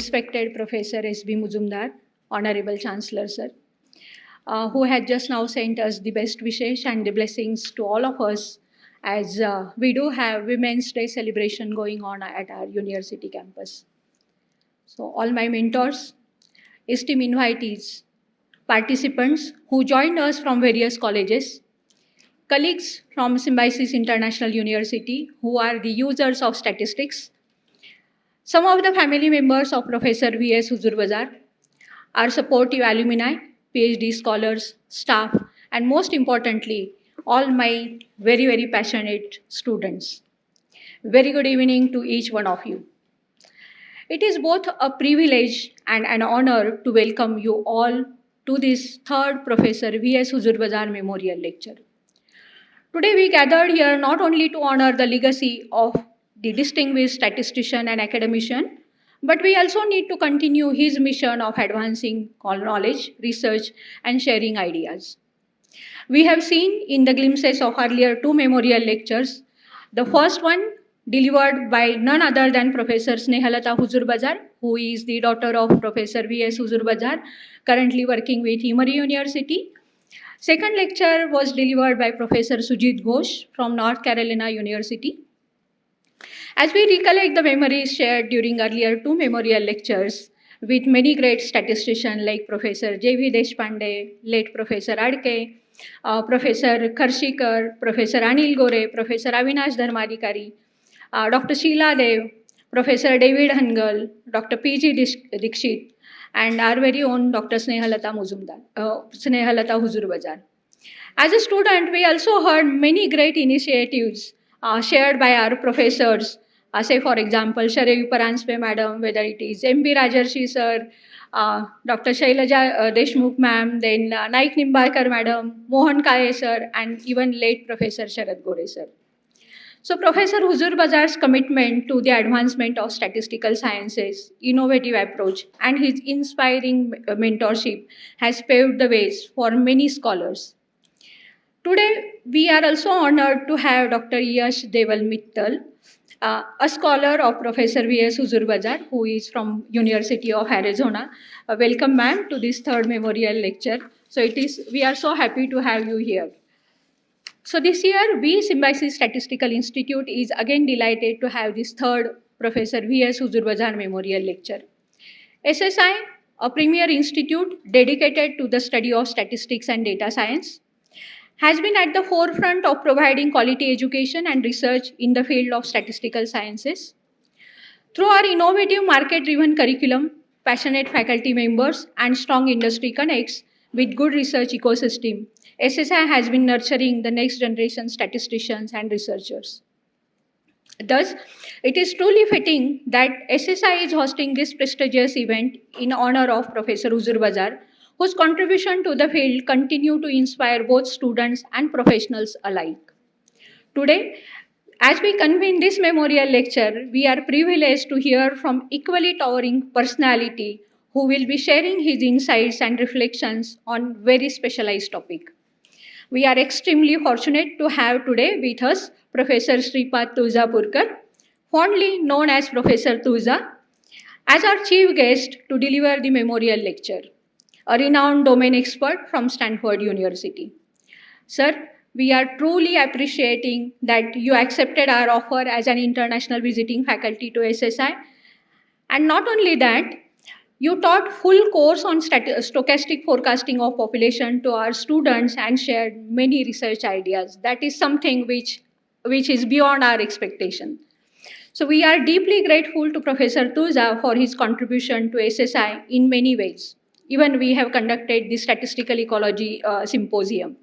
respected Professor S.B. Muzumdar, Honorable Chancellor, sir, who had just now sent us the best wishes and the blessings to all of us as we do have Women's Day celebration going on at our university campus. So all my mentors, esteemed invitees, participants who joined us from various colleges, colleagues from Symbiosis International University who are the users of statistics, some of the family members of Professor V.S. Huzurbazar, our supportive alumni, PhD scholars, staff, and most importantly, all my very, very passionate students. Very good evening to each one of you. It is both a privilege and an honor to welcome you all to this third Professor V.S. Huzurbazar Memorial Lecture. Today we gathered here not only to honor the legacy of the distinguished statistician and academician, but we also need to continue his mission of advancing knowledge, research, and sharing ideas. We have seen in the glimpses of earlier two memorial lectures, the first one delivered by none other than Professor Snehalata Huzurbazar, who is the daughter of Professor V.S. Huzurbazar, currently working with Emory University. Second lecture was delivered by Professor Sujit Ghosh from North Carolina University. As we recollect the memories shared during earlier two memorial lectures with many great statisticians like Professor J.V. Deshpande, late Professor Adke, Professor Kharshikar, Professor Anil Gore, Professor Avinash Dharmadikari, Dr. Sheila Dev, Professor David Hangal, Dr. P.G. Dikshit, and our very own Dr. Snehalata Huzurbazar. As a student, we also heard many great initiatives shared by our professors, say for example, Sharevi Paranspe madam, whether it is M.B. Rajarshi sir, Dr. Shailaja Deshmukh ma'am, then Naik Nimbalkar madam, Mohan Kale sir, and even late Professor Sharad Gore sir. So Professor Huzurbazar's commitment to the advancement of statistical sciences, innovative approach, and his inspiring mentorship has paved the ways for many scholars. Today, we are also honored to have Dr. Yash Deval Mittal, a scholar of Professor V.S. Huzurbazar, who is from University of Arizona. Welcome, ma'am, to this third memorial lecture. So we are so happy to have you here. So this year, we, Symbiosis Statistical Institute, is again delighted to have this third Professor V.S. Huzurbazar Memorial Lecture. SSI, a premier institute dedicated to the study of statistics and data science, has been at the forefront of providing quality education and research in the field of statistical sciences. Through our innovative market-driven curriculum, passionate faculty members, and strong industry connects with good research ecosystem, SSI has been nurturing the next generation statisticians and researchers. Thus, it is truly fitting that SSI is hosting this prestigious event in honor of Professor Huzurbazar, whose contribution to the field continue to inspire both students and professionals alike. Today, as we convene this memorial lecture, we are privileged to hear from equally towering personality who will be sharing his insights and reflections on very specialized topic. We are extremely fortunate to have today with us Professor Shripad Tuljapurkar, fondly known as Professor Tulja, as our chief guest to deliver the memorial lecture, a renowned domain expert from Stanford University. Sir, we are truly appreciating that you accepted our offer as an international visiting faculty to SSI. And not only that, you taught full course on stochastic forecasting of population to our students and shared many research ideas. That is something which is beyond our expectation. So we are deeply grateful to Professor Tulja for his contribution to SSI in many ways. Even we have conducted the Statistical Ecology Symposium.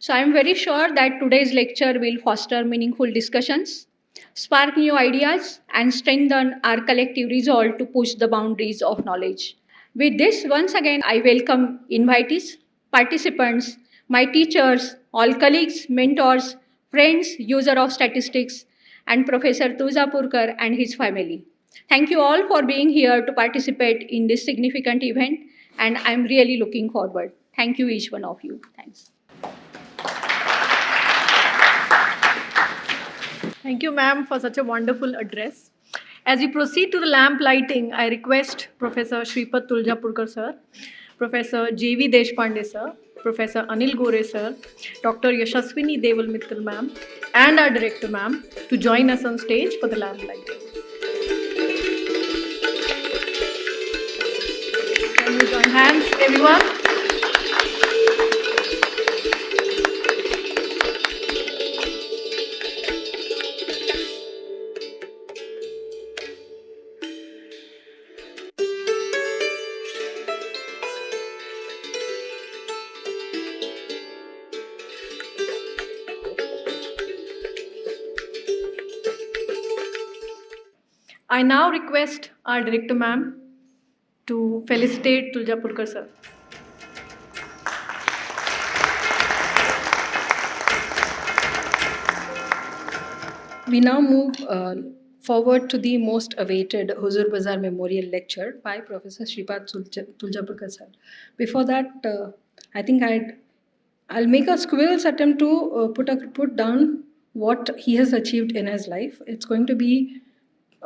So I am very sure that today's lecture will foster meaningful discussions, spark new ideas, and strengthen our collective resolve to push the boundaries of knowledge. With this, once again, I welcome invitees, participants, my teachers, all colleagues, mentors, friends, user of statistics, and Professor Tuljapurkar and his family. Thank you all for being here to participate in this significant event, and I'm really looking forward. Thank you, each one of you. Thanks. Thank you, ma'am, for such a wonderful address. As we proceed to the lamp lighting, I request Professor Shripad Tuljapurkar sir, Professor J.V. Deshpande sir, Professor Anil Gore sir, Dr. Yashaswini Deval Mittal ma'am, and our director ma'am to join us on stage for the lamp lighting. Can we join hands, everyone? I now request our director ma'am to felicitate Tuljapurkar sir. We now move forward to the most awaited Huzurbazar Memorial Lecture by Professor Shripad Tuljapurkar sir. Before that, I think I'll make a squirrel's attempt to put down what he has achieved in his life. It's going to be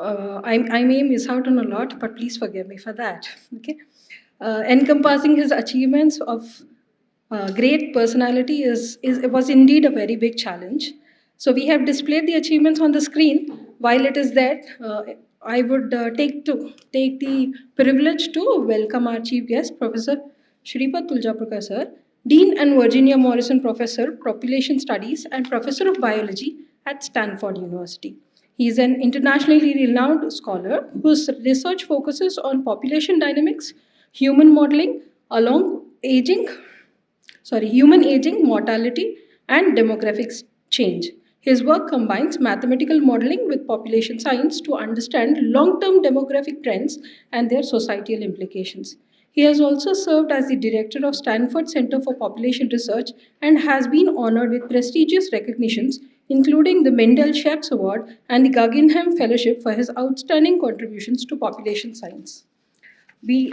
I may miss out on a lot, but please forgive me for that. Okay, encompassing his achievements of great personality was indeed a very big challenge. So we have displayed the achievements on the screen. While it is there, I would take the privilege to welcome our chief guest, Professor Shripad Tuljapurkar sir, Dean and Virginia Morrison Professor, Population Studies, and Professor of Biology at Stanford University. He is an internationally renowned scholar whose research focuses on population dynamics, human modeling, human aging, mortality, and demographic change. His work combines mathematical modeling with population science to understand long-term demographic trends and their societal implications. He has also served as the director of Stanford Center for Population Research and has been honored with prestigious recognitions, including the Mendel Schaps Award and the Guggenheim Fellowship for his outstanding contributions to population science. We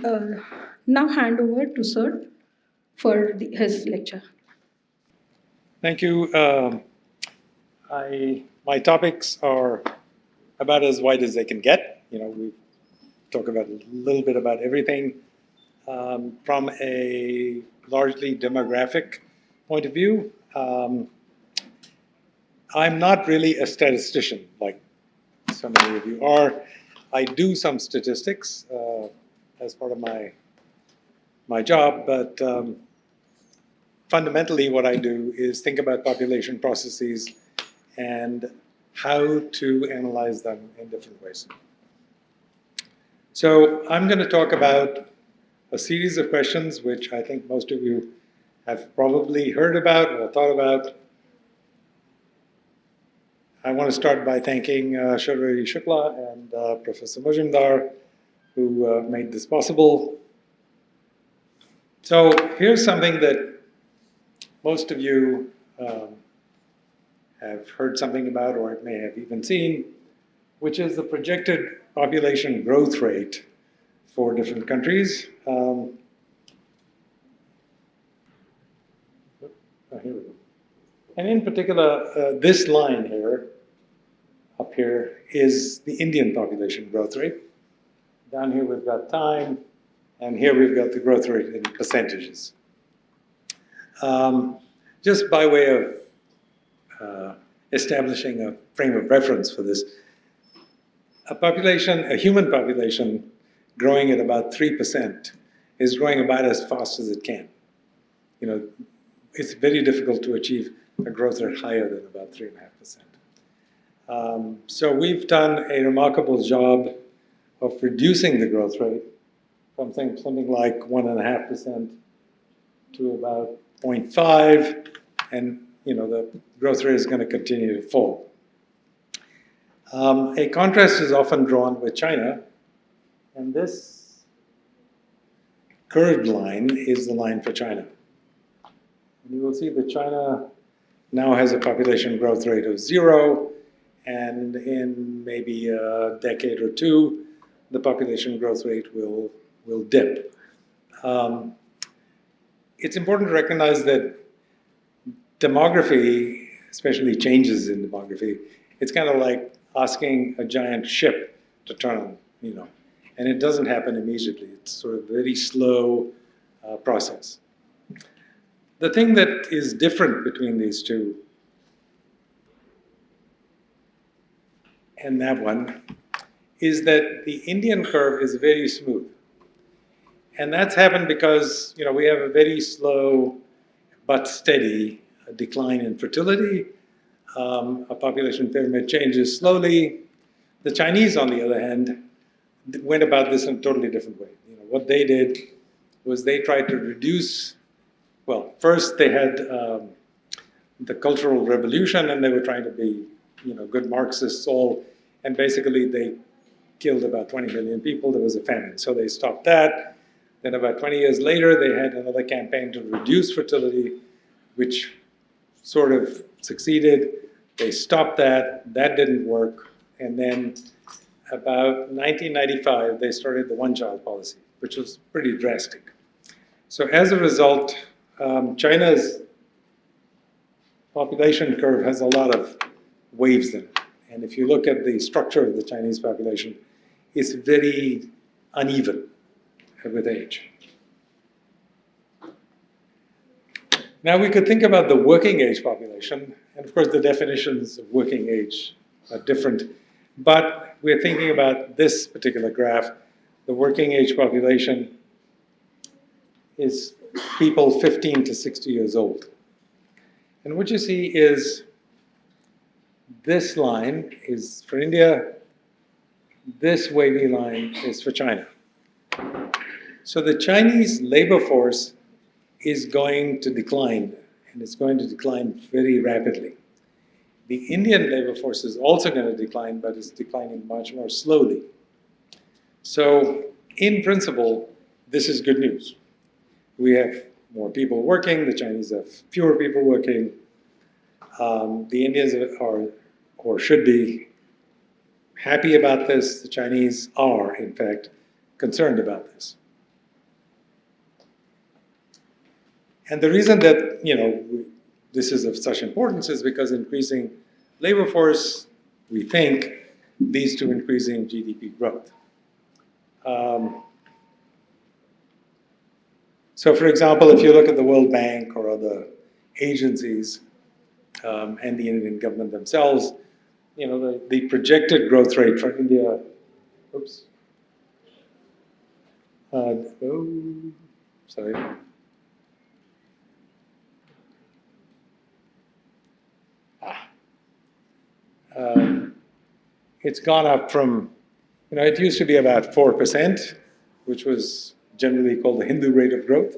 now hand over to Sir for his lecture. Thank you. My topics are about as wide as they can get. We talk about a little bit about everything from a largely demographic point of view. I'm not really a statistician like so many of you are. I do some statistics as part of my job, but fundamentally what I do is think about population processes and how to analyze them in different ways. So I'm going to talk about a series of questions which I think most of you have probably heard about or thought about. I want to start by thanking Shri Shukla and Professor Majumdar who made this possible. So here's something that most of you have heard something about or may have even seen, which is the projected population growth rate for different countries. Here we go. And in particular, this line here, up here, is the Indian population growth rate. Down here we've got time, and here we've got the growth rate in percentages. Just by way of establishing a frame of reference for this, a human population growing at about 3% is growing about as fast as it can. It's very difficult to achieve a growth rate higher than about 3.5%. So we've done a remarkable job of reducing the growth rate from something like 1.5% to about 0.5, and the growth rate is going to continue to fall. A contrast is often drawn with China, and this curved line is the line for China. And you will see that China now has a population growth rate of 0, and in maybe a decade or two, the population growth rate will dip. It's important to recognize that demography, especially changes in demography, it's kind of like asking a giant ship to turn on, and it doesn't happen immediately. It's sort of a very slow process. The thing that is different between these two and that one is that the Indian curve is very smooth. And that's happened because, we have a very slow but steady decline in fertility. A population pyramid changes slowly. The Chinese, on the other hand, went about this in a totally different way. What they did was they tried to reduce, first they had the Cultural Revolution, and they were trying to be, good Marxists all, and basically they killed about 20 million people. There was a famine, so they stopped that. Then about 20 years later, they had another campaign to reduce fertility, which sort of succeeded. They stopped that. That didn't work. And then about 1995, they started the one-child policy, which was pretty drastic. So as a result, China's population curve has a lot of waves in it. And if you look at the structure of the Chinese population, it's very uneven with age. Now we could think about the working age population, and of course the definitions of working age are different, but we're thinking about this particular graph. The working age population is people 15 to 60 years old. And what you see is this line is for India, this wavy line is for China. So the Chinese labor force is going to decline, and it's going to decline very rapidly. The Indian labor force is also going to decline, but it's declining much more slowly. So in principle, this is good news. We have more people working, the Chinese have fewer people working. The Indians are, or should be, happy about this. The Chinese are, in fact, concerned about this. And the reason that, this is of such importance is because increasing labor force, we think, leads to increasing GDP growth. So for example, if you look at the World Bank or other agencies and the Indian government themselves, the projected growth rate for India, it's gone up from, it used to be about 4%, which was generally called the Hindu rate of growth.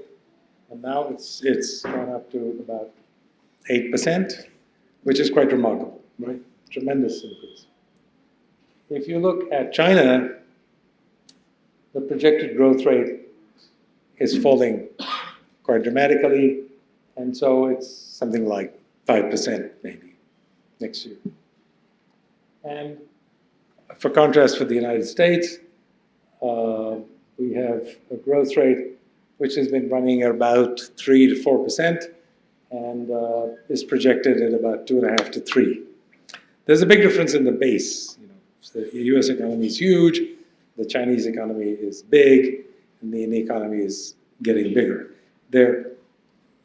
And now it's gone up to about 8%, which is quite remarkable, right? Tremendous increase. If you look at China, the projected growth rate is falling quite dramatically, and so it's something like 5% maybe next year. And for contrast, for the United States, we have a growth rate which has been running at about 3 to 4%, and is projected at about 2.5 to 3. There's a big difference in the base. The U.S. economy is huge, the Chinese economy is big, and the Indian economy is getting bigger. They're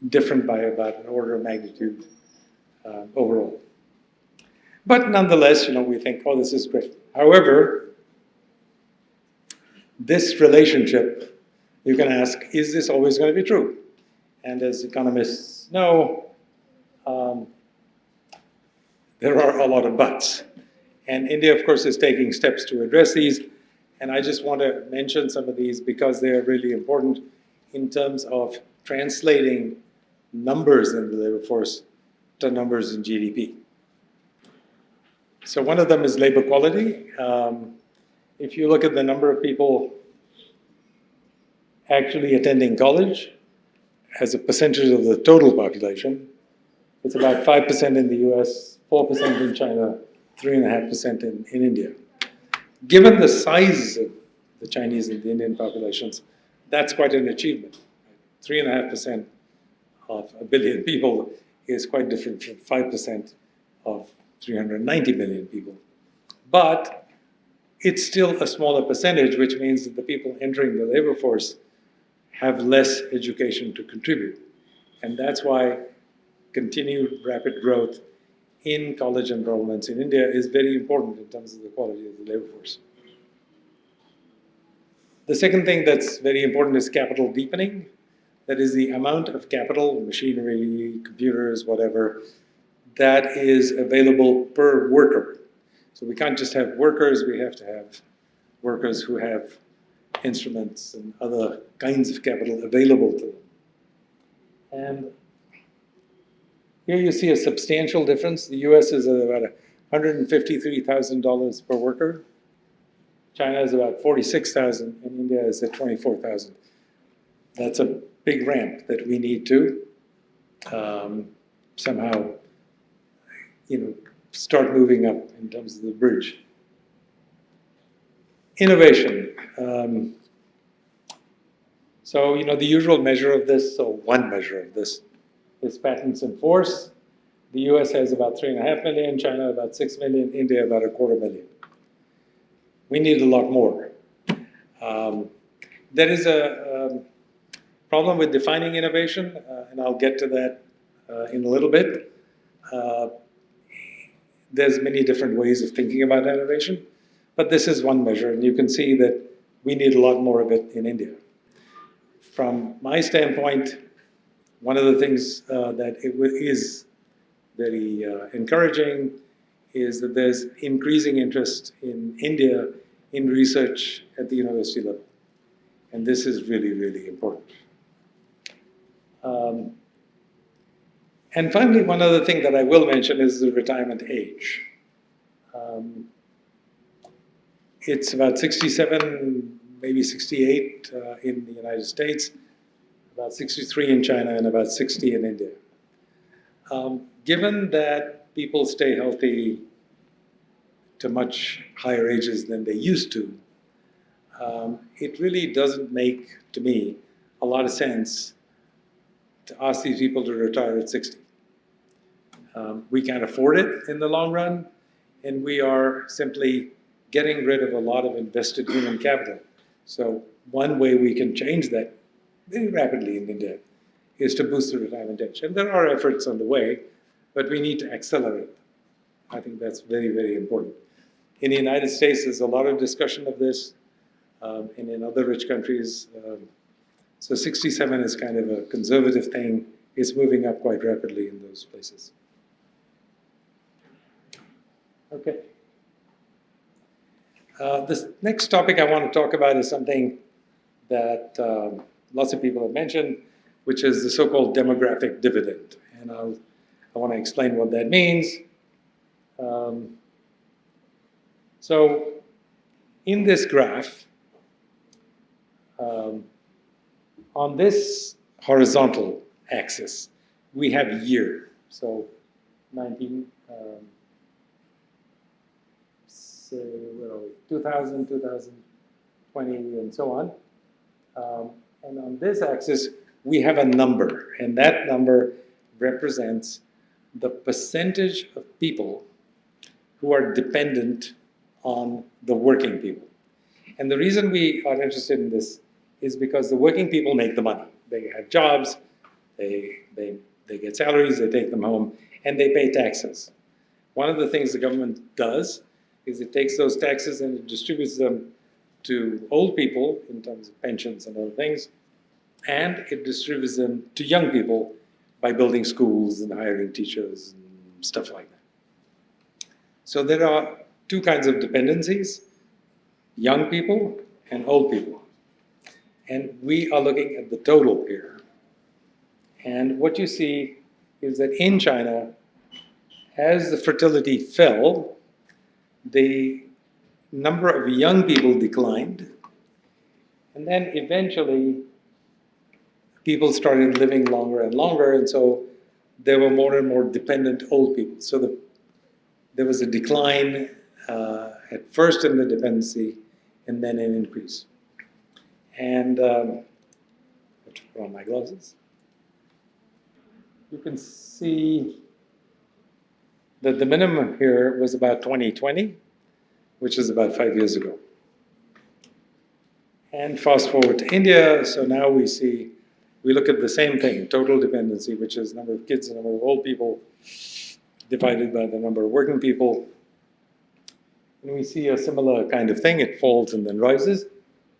different by about an order of magnitude overall. But nonetheless, we think, oh, this is great. However, this relationship, you can ask, is this always going to be true? And as economists know, there are a lot of buts. And India, of course, is taking steps to address these. And I just want to mention some of these because they are really important in terms of translating numbers in the labor force to numbers in GDP. So one of them is labor quality. If you look at the number of people actually attending college as a percentage of the total population, it's about 5% in the US, 4% in China, 3.5% in India. Given the size of the Chinese and the Indian populations, that's quite an achievement. 3.5% of a billion people is quite different from 5% of 390 million people. But it's still a smaller percentage, which means that the people entering the labor force have less education to contribute. And that's why continued rapid growth in college enrollments in India is very important in terms of the quality of the labor force. The second thing that's very important is capital deepening. That is the amount of capital, machinery, computers, whatever, that is available per worker. So we can't just have workers, we have to have workers who have instruments and other kinds of capital available to them. And here you see a substantial difference. The US is at about $153,000 per worker. China is about 46,000, and India is at 24,000. That's a big ramp that we need to somehow, start moving up in terms of the bridge. Innovation. So, the usual measure of this, so one measure of this, is patents in force. The US has about 3.5 million, China about 6 million, India about 250,000. We need a lot more. There is a problem with defining innovation, and I'll get to that in a little bit. There's many different ways of thinking about innovation, but this is one measure, and you can see that we need a lot more of it in India. From my standpoint, one of the things that is very encouraging is that there's increasing interest in India in research at the university level. And this is really, really important. And finally, one other thing that I will mention is the retirement age. It's about 67, maybe 68 in the United States, about 63 in China, and about 60 in India. Given that people stay healthy to much higher ages than they used to, it really doesn't make, to me, a lot of sense to ask these people to retire at 60. We can't afford it in the long run, and we are simply getting rid of a lot of invested human capital. So one way we can change that very rapidly in India is to boost the retirement age. And there are efforts on the way, but we need to accelerate them. I think that's very, very important. In the United States, there's a lot of discussion of this, and in other rich countries. So 67 is kind of a conservative thing. It's moving up quite rapidly in those places. Okay. This next topic I want to talk about is something that lots of people have mentioned, which is the so-called demographic dividend. And I want to explain what that means. So in this graph, on this horizontal axis, we have year. So 2000, 2020, and so on. And on this axis, we have a number, and that number represents the percentage of people who are dependent on the working people. And the reason we are interested in this is because the working people make the money. They have jobs, they get salaries, they take them home, and they pay taxes. One of the things the government does is it takes those taxes and it distributes them to old people in terms of pensions and other things, and it distributes them to young people by building schools and hiring teachers and stuff like that. So there are two kinds of dependencies, young people and old people. And we are looking at the total here. And what you see is that in China, as the fertility fell, the number of young people declined. And then eventually, people started living longer and longer, and so there were more and more dependent old people. So there was a decline at first in the dependency, and then an increase. And I have to put on my glasses. You can see that the minimum here was about 2020, which is about 5 years ago. And fast forward to India, so now we look at the same thing, total dependency, which is number of kids and number of old people divided by the number of working people. And we see a similar kind of thing. It falls and then rises.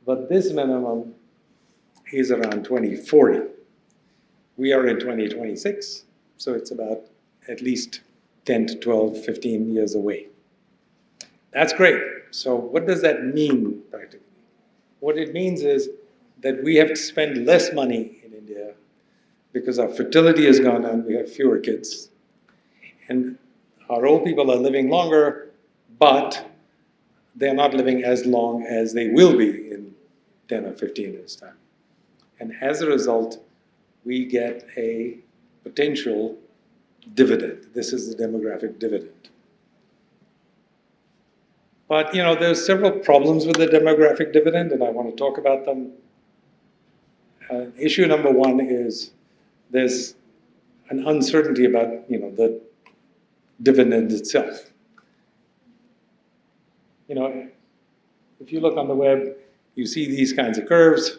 But this minimum is around 2040. We are in 2026, so it's about at least 10 to 12, 15 years away. That's great. So what does that mean practically? What it means is that we have to spend less money in India because our fertility has gone down, we have fewer kids. And our old people are living longer, but they're not living as long as they will be in 10 or 15 years' time. And as a result, we get a potential dividend. This is the demographic dividend. But there's several problems with the demographic dividend, and I want to talk about them. Issue number one is there's an uncertainty about the dividend itself. If you look on the web, you see these kinds of curves.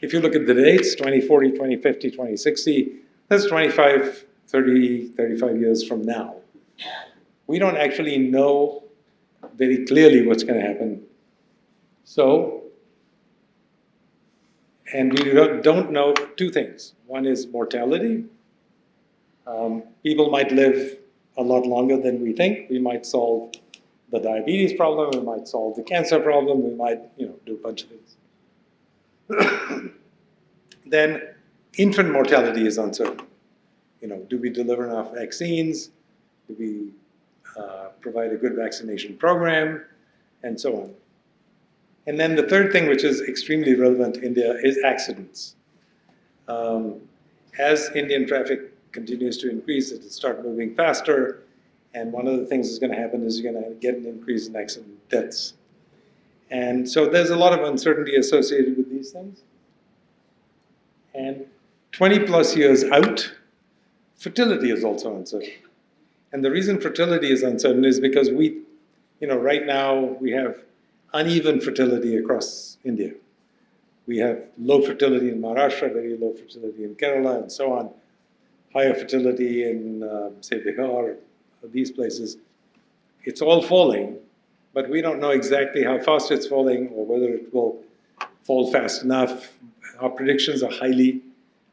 If you look at the dates, 2040, 2050, 2060, that's 25, 30, 35 years from now. We don't actually know very clearly what's going to happen. So, and we don't know two things. One is mortality. People might live a lot longer than we think. We might solve the diabetes problem, we might solve the cancer problem, we might do a bunch of things. Then infant mortality is uncertain. Do we deliver enough vaccines? Do we provide a good vaccination program? And so on. And then the third thing, which is extremely relevant in India, is accidents. As Indian traffic continues to increase, it will start moving faster. And one of the things that's going to happen is you're going to get an increase in accident deaths. And so there's a lot of uncertainty associated with these things. And 20 plus years out, fertility is also uncertain. And the reason fertility is uncertain is because right now we have uneven fertility across India. We have low fertility in Maharashtra, very low fertility in Kerala, and so on. Higher fertility in, say, Bihar, these places. It's all falling, but we don't know exactly how fast it's falling or whether it will fall fast enough. Our predictions are highly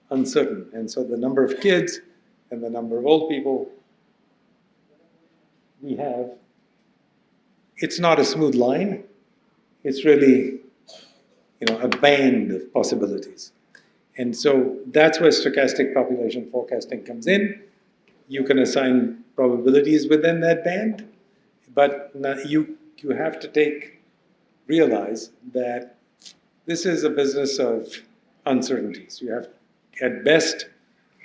uncertain. And so the number of kids and the number of old people we have, it's not a smooth line. It's really, a band of possibilities. And so that's where stochastic population forecasting comes in. You can assign probabilities within that band, but you have to realize that this is a business of uncertainties. You have, at best,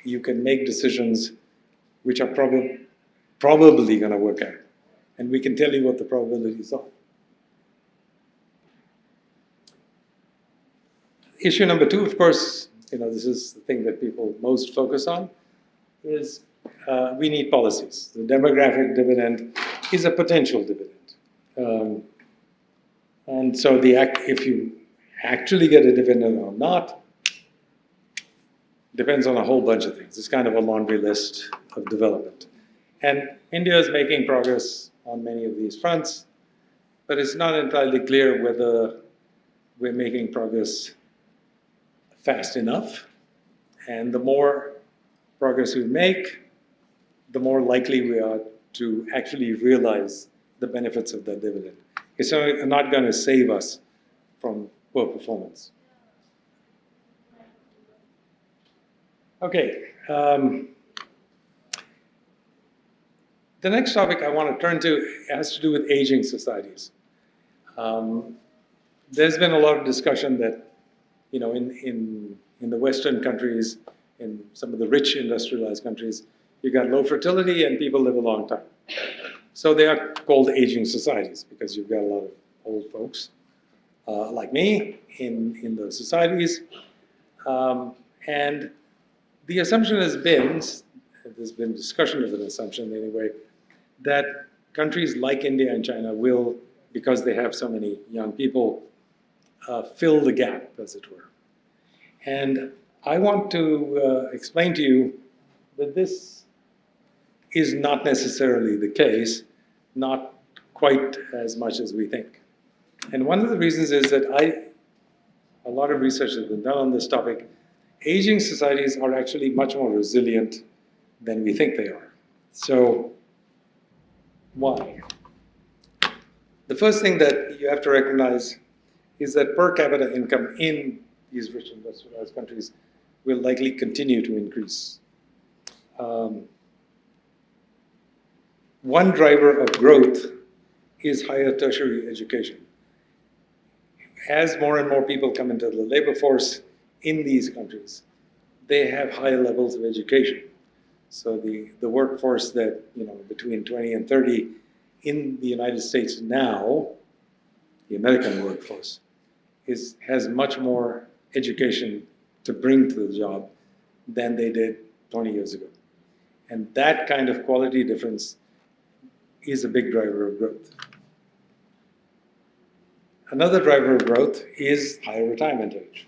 you can make decisions which are probably going to work out. And we can tell you what the probabilities are. Issue number two, of course, this is the thing that people most focus on, is we need policies. The demographic dividend is a potential dividend. And so if you actually get a dividend or not, depends on a whole bunch of things. It's kind of a laundry list of development. And India is making progress on many of these fronts, but it's not entirely clear whether we're making progress fast enough. And the more progress we make, the more likely we are to actually realize the benefits of that dividend. It's not going to save us from poor performance. Okay. The next topic I want to turn to has to do with aging societies. There's been a lot of discussion that, in the Western countries, in some of the rich industrialized countries, you got low fertility and people live a long time. So they are called aging societies because you've got a lot of old folks like me in those societies. And the assumption has been, there's been discussion of an assumption anyway, that countries like India and China will, because they have so many young people, fill the gap, as it were. And I want to explain to you that this is not necessarily the case, not quite as much as we think. And one of the reasons is that a lot of research has been done on this topic. Aging societies are actually much more resilient than we think they are. So, why? The first thing that you have to recognize is that per capita income in these rich industrialized countries will likely continue to increase. One driver of growth is higher tertiary education. As more and more people come into the labor force in these countries, they have higher levels of education. So the workforce that, between 20 and 30 in the United States now, the American workforce, has much more education to bring to the job than they did 20 years ago. And that kind of quality difference is a big driver of growth. Another driver of growth is higher retirement age.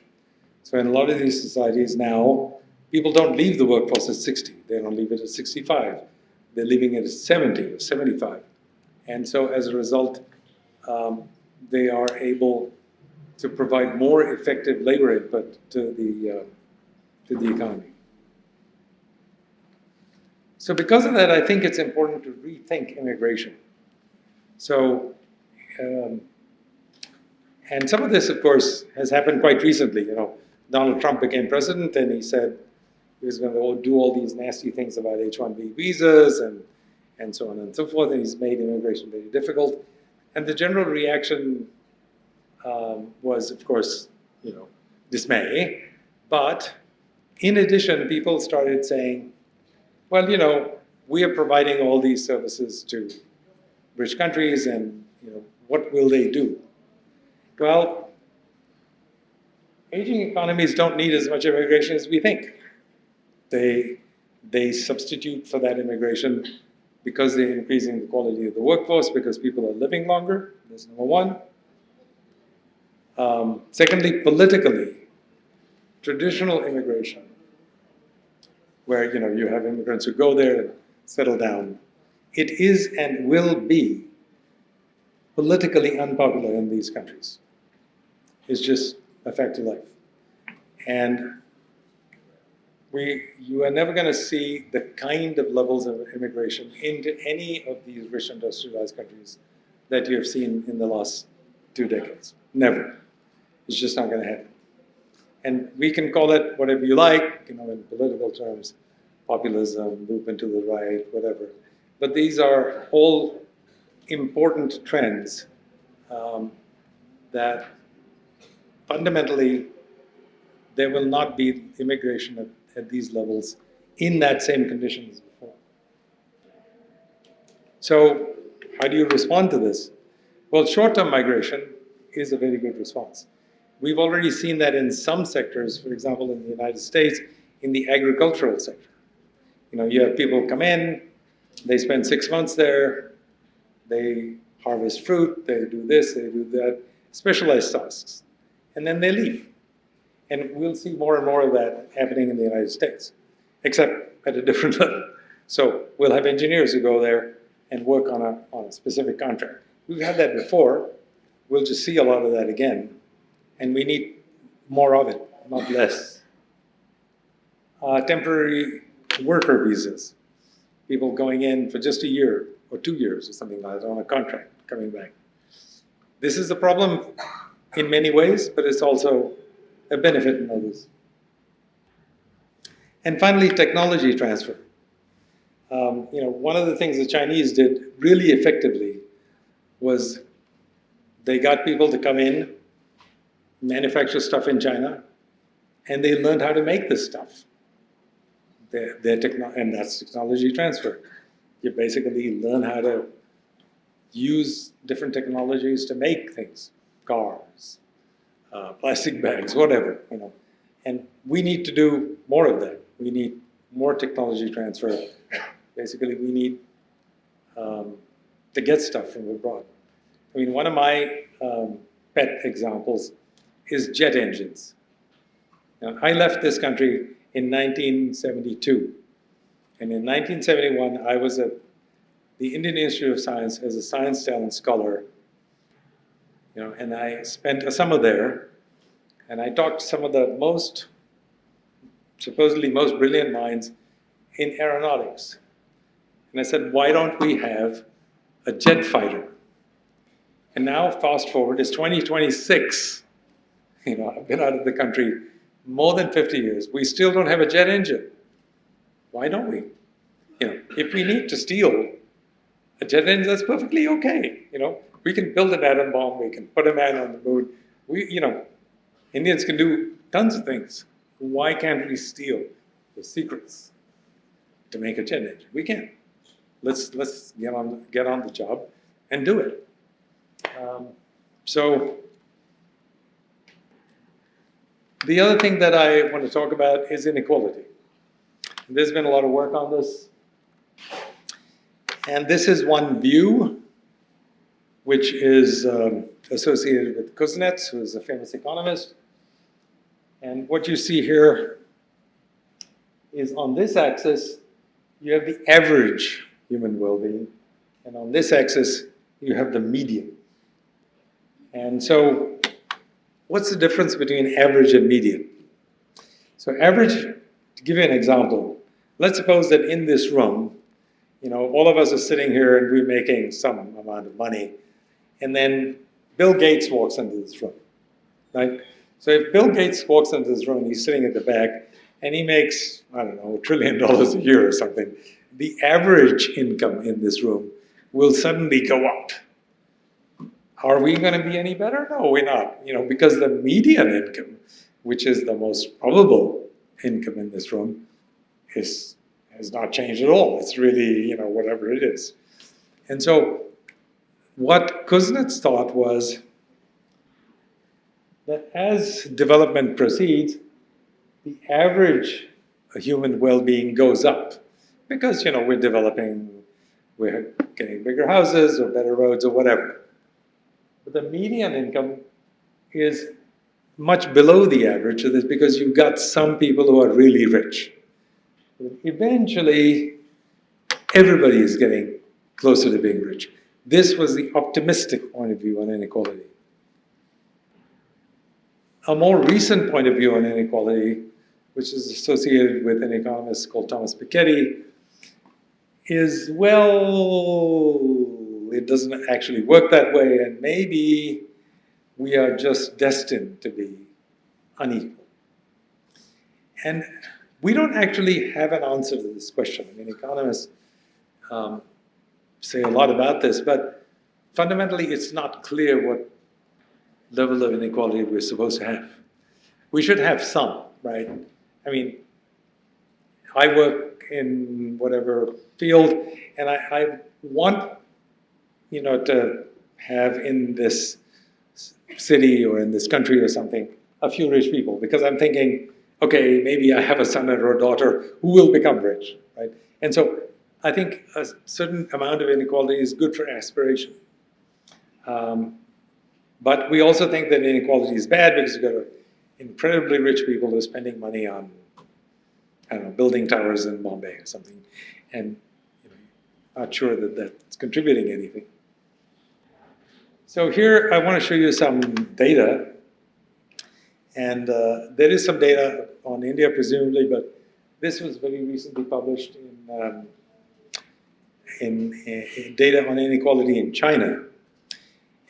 So in a lot of these societies now, people don't leave the workforce at 60. They don't leave it at 65. They're leaving it at 70 or 75. And so as a result, they are able to provide more effective labor input to the economy. So because of that, I think it's important to rethink immigration. So, and some of this, of course, has happened quite recently. Donald Trump became president, and he said he was going to do all these nasty things about H-1B visas and so on and so forth, and he's made immigration very difficult. And the general reaction was, of course, dismay. But in addition, people started saying, well, we are providing all these services to rich countries, and what will they do? Well, aging economies don't need as much immigration as we think. They substitute for that immigration because they're increasing the quality of the workforce, because people are living longer. That's number one. Secondly, politically, traditional immigration, where you have immigrants who go there and settle down, it is and will be politically unpopular in these countries. It's just a fact of life. And you are never going to see the kind of levels of immigration into any of these rich industrialized countries that you have seen in the last 2 decades. Never. It's just not going to happen. And we can call it whatever you like, in political terms, populism, movement to the right, whatever. But these are all important trends that fundamentally there will not be immigration at these levels in that same condition as before. So how do you respond to this? Well, short-term migration is a very good response. We've already seen that in some sectors, for example, in the United States, in the agricultural sector. You have people come in, they spend 6 months there, they harvest fruit, they do this, they do that, specialized tasks, and then they leave. And we'll see more and more of that happening in the United States, except at a different level. So we'll have engineers who go there and work on a specific contract. We've had that before. We'll just see a lot of that again. And we need more of it, not less. Temporary worker visas. People going in for just a year or 2 years or something like that on a contract, coming back. This is a problem in many ways, but it's also a benefit in others. And finally, technology transfer. One of the things the Chinese did really effectively was they got people to come in, manufacture stuff in China, and they learned how to make this stuff. And that's technology transfer. You basically learn how to use different technologies to make things, cars, plastic bags, whatever. And we need to do more of that. We need more technology transfer. Basically, we need to get stuff from abroad. I mean, one of my pet examples is jet engines. Now, I left this country in 1972. And in 1971, I was at the Indian Institute of Science as a science talent scholar. And I spent a summer there, and I talked to some of the supposedly most brilliant minds in aeronautics. And I said, why don't we have a jet fighter? And now, fast forward, it's 2026. I've been out of the country more than 50 years. We still don't have a jet engine. Why don't we? If we need to steal a jet engine, that's perfectly okay. We can build an atom bomb. We can put a man on the moon. Indians can do tons of things. Why can't we steal the secrets to make a jet engine? We can. Let's get on the job and do it. So the other thing that I want to talk about is inequality. There's been a lot of work on this. And this is one view, which is associated with Kuznets, who is a famous economist. And what you see here is on this axis, you have the average human well-being. And on this axis, you have the median. And so what's the difference between average and median? So average, to give you an example, let's suppose that in this room, all of us are sitting here and we're making some amount of money. And then Bill Gates walks into this room, right? So if Bill Gates walks into this room, he's sitting at the back, and he makes, $1 trillion a year or something, the average income in this room will suddenly go up. Are we going to be any better? No, we're not. Because the median income, which is the most probable income in this room, has not changed at all. It's really, whatever it is. And so what Kuznets thought was that as development proceeds, the average human well-being goes up because, we're developing, we're getting bigger houses or better roads or whatever. But the median income is much below the average of this because you've got some people who are really rich. Eventually, everybody is getting closer to being rich. This was the optimistic point of view on inequality. A more recent point of view on inequality, which is associated with an economist called Thomas Piketty, is, it doesn't actually work that way, and maybe we are just destined to be unequal. And we don't actually have an answer to this question. Economists say a lot about this, but fundamentally it's not clear what level of inequality we're supposed to have. We should have some, right? I work in whatever field, and I want, to have in this city or in this country or something, a few rich people, because I'm thinking, okay, maybe I have a son or a daughter who will become rich, right? And so I think a certain amount of inequality is good for aspiration. But we also think that inequality is bad because you've got incredibly rich people who are spending money on, building towers in Bombay or something, and not sure that that's contributing anything. So here I want to show you some data. And there is some data on India, presumably, but this was very recently published in data on inequality in China.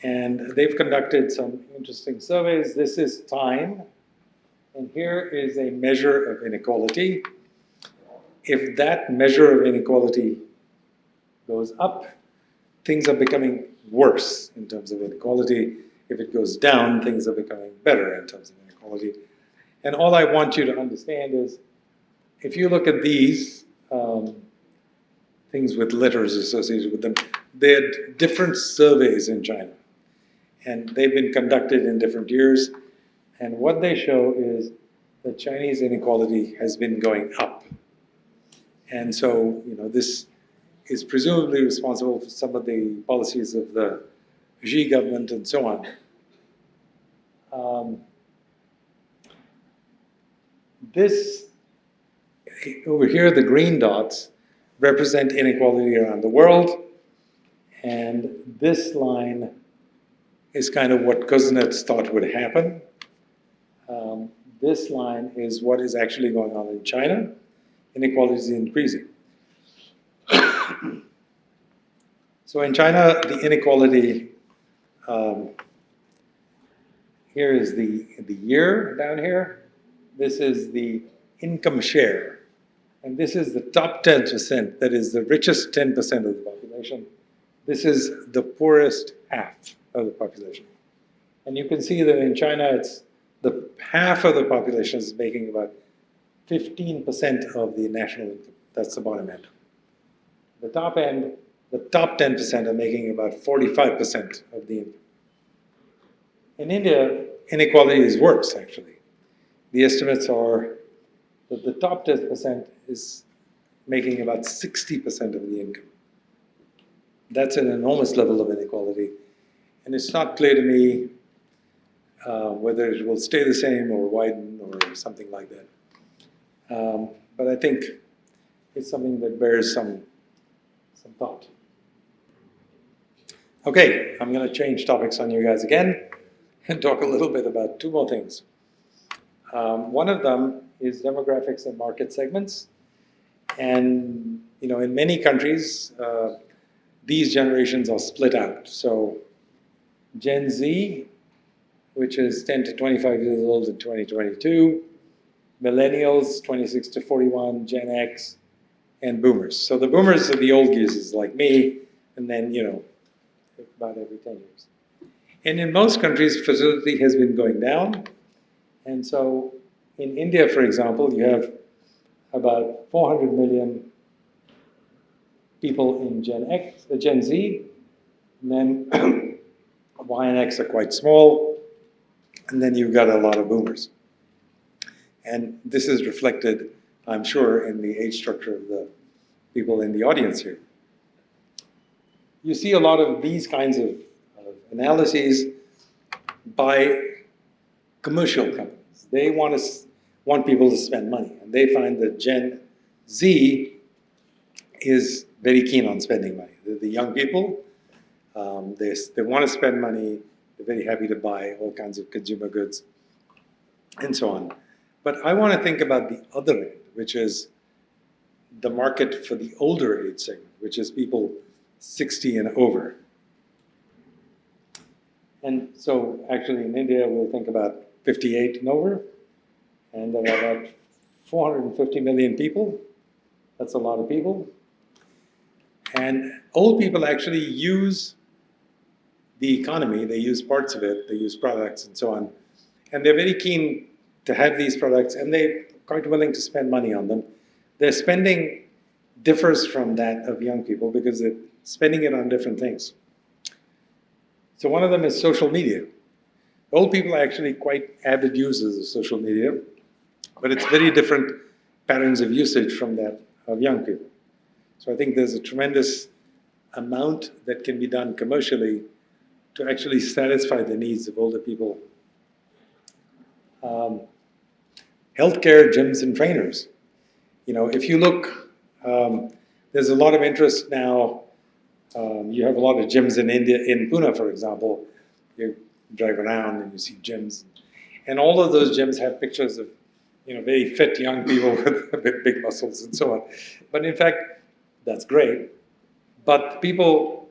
And they've conducted some interesting surveys. This is time, and here is a measure of inequality. If that measure of inequality goes up, things are becoming worse in terms of inequality. If it goes down, things are becoming better in terms of inequality. And all I want you to understand is, if you look at these things with letters associated with them, they're different surveys in China. And they've been conducted in different years. And what they show is the Chinese inequality has been going up. And so, this is presumably responsible for some of the policies of the Xi government and so on. This, over here, the green dots represent inequality around the world. And this line is kind of what Kuznets thought would happen. This line is what is actually going on in China. Inequality is increasing. So in China, the inequality, here is the year down here. This is the income share. And this is the top 10%, that is the richest 10% of the population. This is the poorest half of the population. And you can see that in China, it's the half of the population is making about 15% of the national income. That's the bottom end. The top end, the top 10% are making about 45% of the income. In India, inequality is worse, actually. The estimates are that the top 10% is making about 60% of the income. That's an enormous level of inequality. And it's not clear to me whether it will stay the same or widen or something like that. But I think it's something that bears some thought. Okay, I'm going to change topics on you guys again and talk a little bit about two more things. One of them is demographics and market segments. And, in many countries, these generations are split out. So Gen Z, which is 10 to 25 years old in 2022, millennials, 26 to 41, Gen X, and boomers. So the boomers are the old geezers like me, and then, about every 10 years. And in most countries, fertility has been going down. And so in India, for example, you have about 400 million people in Gen Z, and then Y and X are quite small, and then you've got a lot of boomers. And this is reflected, I'm sure, in the age structure of the people in the audience here. You see a lot of these kinds of analyses by commercial companies. They want people to spend money, and they find that Gen Z is very keen on spending money. The young people, they want to spend money, they're very happy to buy all kinds of consumer goods, and so on. But I want to think about the other end, which is the market for the older age segment, which is people 60 and over. And so actually in India, we'll think about 58 and over, and there are about 450 million people. That's a lot of people. And old people actually use the economy, they use parts of it, they use products and so on. And they're very keen to have these products, and they're quite willing to spend money on them. Their spending differs from that of young people because they're spending it on different things. So one of them is social media. Old people are actually quite avid users of social media, but it's very different patterns of usage from that of young people. So I think there's a tremendous amount that can be done commercially to actually satisfy the needs of older people. Healthcare, gyms, and trainers. If you look, there's a lot of interest now. You have a lot of gyms in India, in Pune, for example. You drive around and you see gyms. And all of those gyms have pictures of, very fit young people with big muscles and so on. But in fact, that's great. But people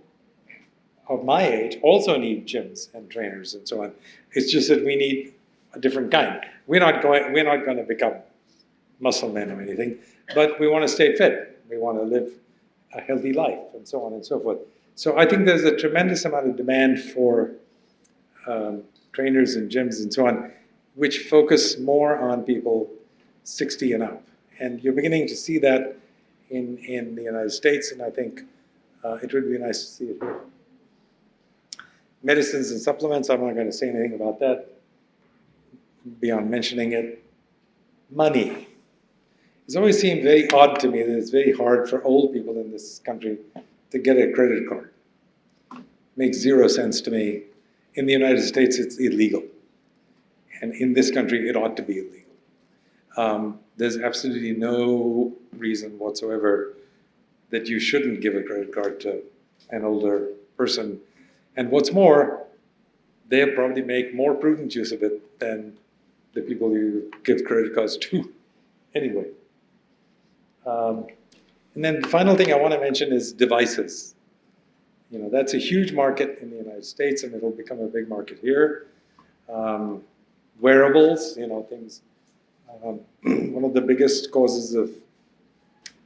of my age also need gyms and trainers and so on. It's just that we need a different kind. We're not going to become muscle men or anything, but we want to stay fit. We want to live a healthy life and so on and so forth. So I think there's a tremendous amount of demand for trainers and gyms and so on, which focus more on people 60 and up. And you're beginning to see that in the United States, and I think it would be nice to see it here. Medicines and supplements, I'm not going to say anything about that beyond mentioning it. money. It's always seemed very odd to me that it's very hard for old people in this country to get a credit card. Makes zero sense to me. In the United States, it's illegal. And in this country, it ought to be illegal. There's absolutely no reason whatsoever that you shouldn't give a credit card to an older person. And what's more, they'll probably make more prudent use of it than the people you give credit cards to anyway. And then the final thing I want to mention is devices. You know, that's a huge market in the United States, and it'll become a big market here. Wearables, you know, things. One of the biggest causes of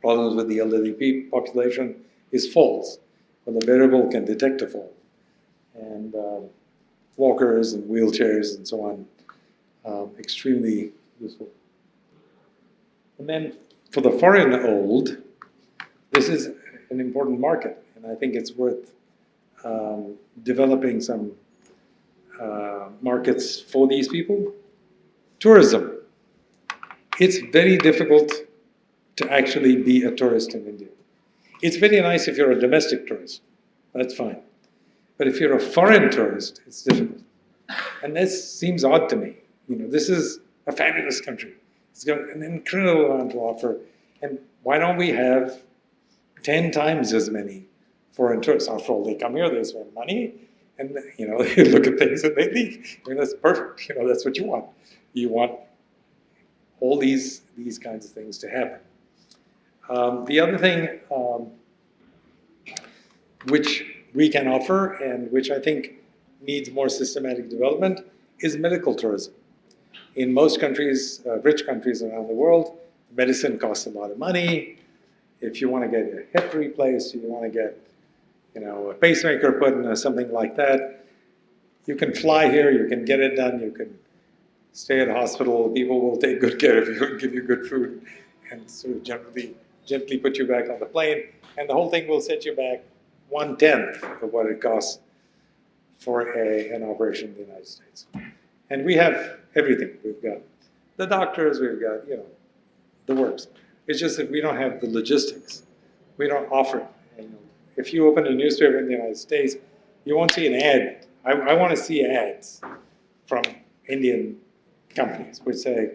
problems with the elderly population is falls. Well, the wearable can detect a fall. And walkers and wheelchairs and so on, extremely useful. And then for the foreign old, this is an important market, and I think it's worth developing some markets for these people. Tourism. It's very difficult to actually be a tourist in India. It's very nice if you're a domestic tourist. That's fine. But if you're a foreign tourist, it's difficult. And this seems odd to me. You know, this is a fabulous country. It's got an incredible amount to offer. And why don't we have 10 times as many foreign tourists? After all, they come here, they spend money, and you know, they look at things and they leave. I mean, that's perfect. You know, that's what you want. You want all these kinds of things to happen. The other thing which we can offer and which I think needs more systematic development is medical tourism. In most countries, rich countries around the world, medicine costs a lot of money. If you want to get your hip replaced, you want to get, you know, a pacemaker put in or something like that, you can fly here, you can get it done, you can stay at a hospital, people will take good care of you and give you good food and sort of gently put you back on the plane, and the whole thing will set you back 1/10 of what it costs for an operation in the United States. And we have everything. We've got the doctors, we've got, you know, the works. It's just that we don't have the logistics. We don't offer it. And if you open a newspaper in the United States, you won't see an ad. I want to see ads from Indian companies which say,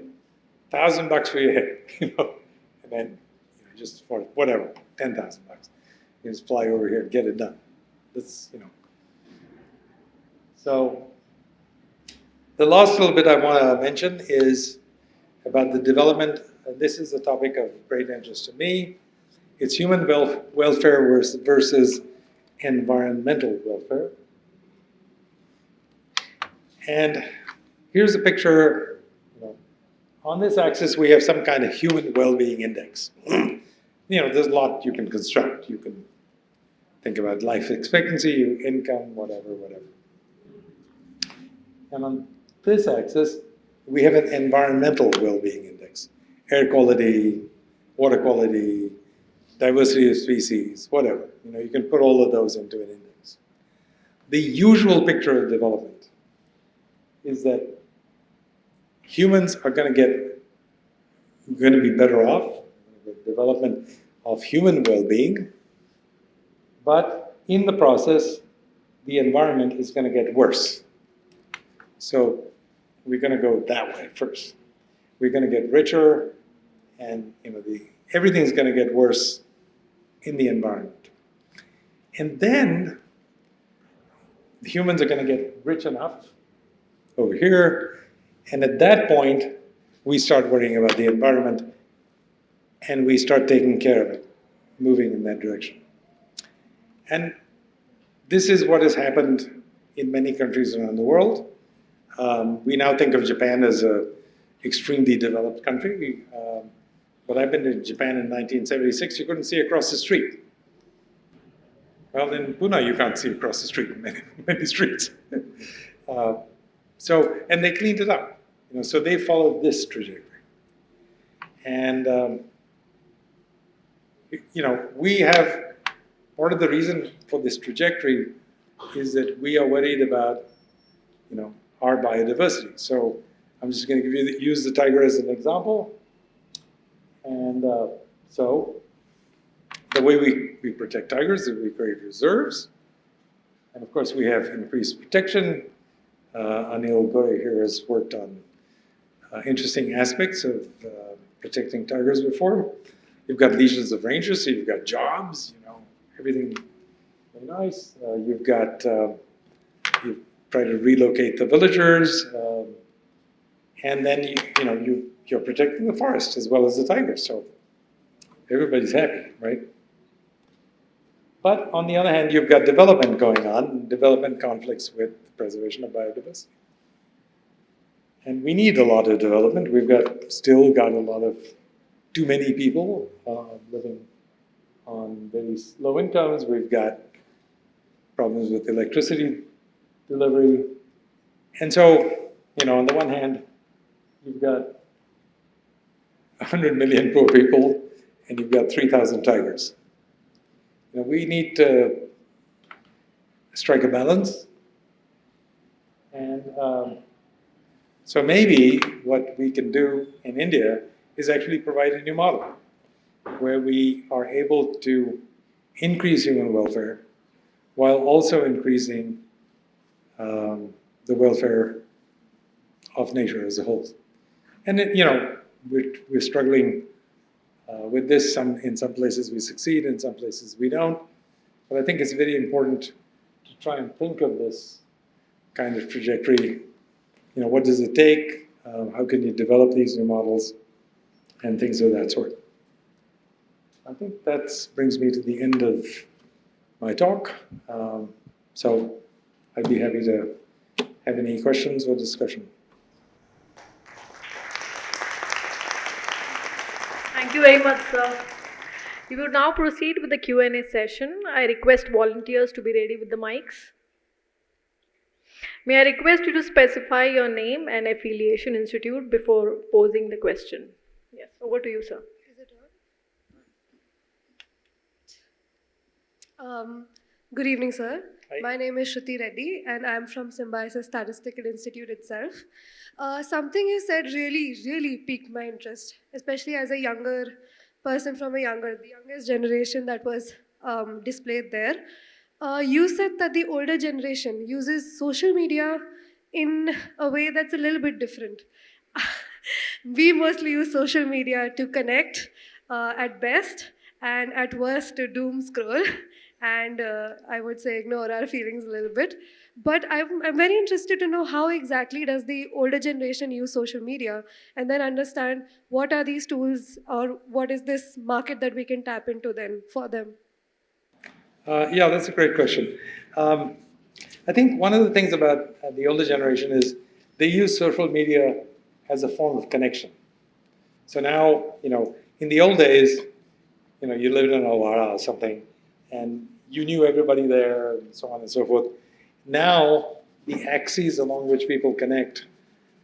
$1,000 for your hip, you know, and then, you know, just for whatever, $10,000. You just fly over here and get it done. That's, you know. So the last little bit I want to mention is about the development. This is a topic of great interest to me. It's human welfare versus environmental welfare. And here's a picture. You know, on this axis, we have some kind of human well-being index. You know, there's a lot you can construct. You can think about life expectancy, income, whatever. And on this axis, we have an environmental well-being index. Air quality, water quality, diversity of species, whatever. You know, you can put all of those into an index. The usual picture of development is that humans are going to be better off, the development of human well-being, but in the process, the environment is going to get worse. So we're going to go that way first. We're going to get richer, and you know, everything's going to get worse in the environment. And then the humans are going to get rich enough over here, and at that point, we start worrying about the environment, and we start taking care of it, moving in that direction. And this is what has happened in many countries around the world. We now think of Japan as an extremely developed country. But I've been to Japan in 1976, you couldn't see across the street. Well, in Pune, you can't see across the street in many streets. And they cleaned it up. You know, so they followed this trajectory. And, you know, we have, part of the reason for this trajectory is that we are worried about, you know, our biodiversity. So I'm just going to use the tiger as an example. And so the way we protect tigers is we create reserves. And of course, we have increased protection. Anil Gore here has worked on interesting aspects of protecting tigers before. You've got legions of rangers, so you've got jobs, everything very nice. You've got, you try to relocate the villagers, and then you're protecting the forest as well as the tigers, so everybody's happy, right? But on the other hand, you've got development going on, development conflicts with the preservation of biodiversity. And we need a lot of development. We've still got a lot of too many people living on very low incomes. We've got problems with electricity delivery. And so, on the one hand, you've got 100 million poor people and you've got 3,000 tigers. We need to strike a balance. And so maybe what we can do in India is actually provide a new model where we are able to increase human welfare while also increasing the welfare of nature as a whole. And we're struggling with this. In some places we succeed, in some places we don't. But I think it's very important to try and think of this kind of trajectory. What does it take? How can you develop these new models? And things of that sort. I think that brings me to the end of my talk. So I'd be happy to have any questions or discussion. Thank you very much, sir. We will now proceed with the Q&A session. I request volunteers to be ready with the mics. May I request you to specify your name and affiliation institute before posing the question. Yes, over to you, sir. Is it on? Good evening, sir. Hi. My name is Shruti Reddy, and I'm from Symbiosis Statistical Institute itself. Something you said really piqued my interest, especially as a younger person from the youngest generation that was displayed there. You said that the older generation uses social media in a way that's a little bit different. We mostly use social media to connect at best, and at worst to doom scroll, and I would say ignore our feelings a little bit. But I'm very interested to know how exactly does the older generation use social media, and then understand what are these tools or what is this market that we can tap into then for them. Yeah, that's a great question. I think one of the things about the older generation is they use social media as a form of connection. So now, in the old days, you lived in Alwara or something, and you knew everybody there, and so on and so forth. Now, the axes along which people connect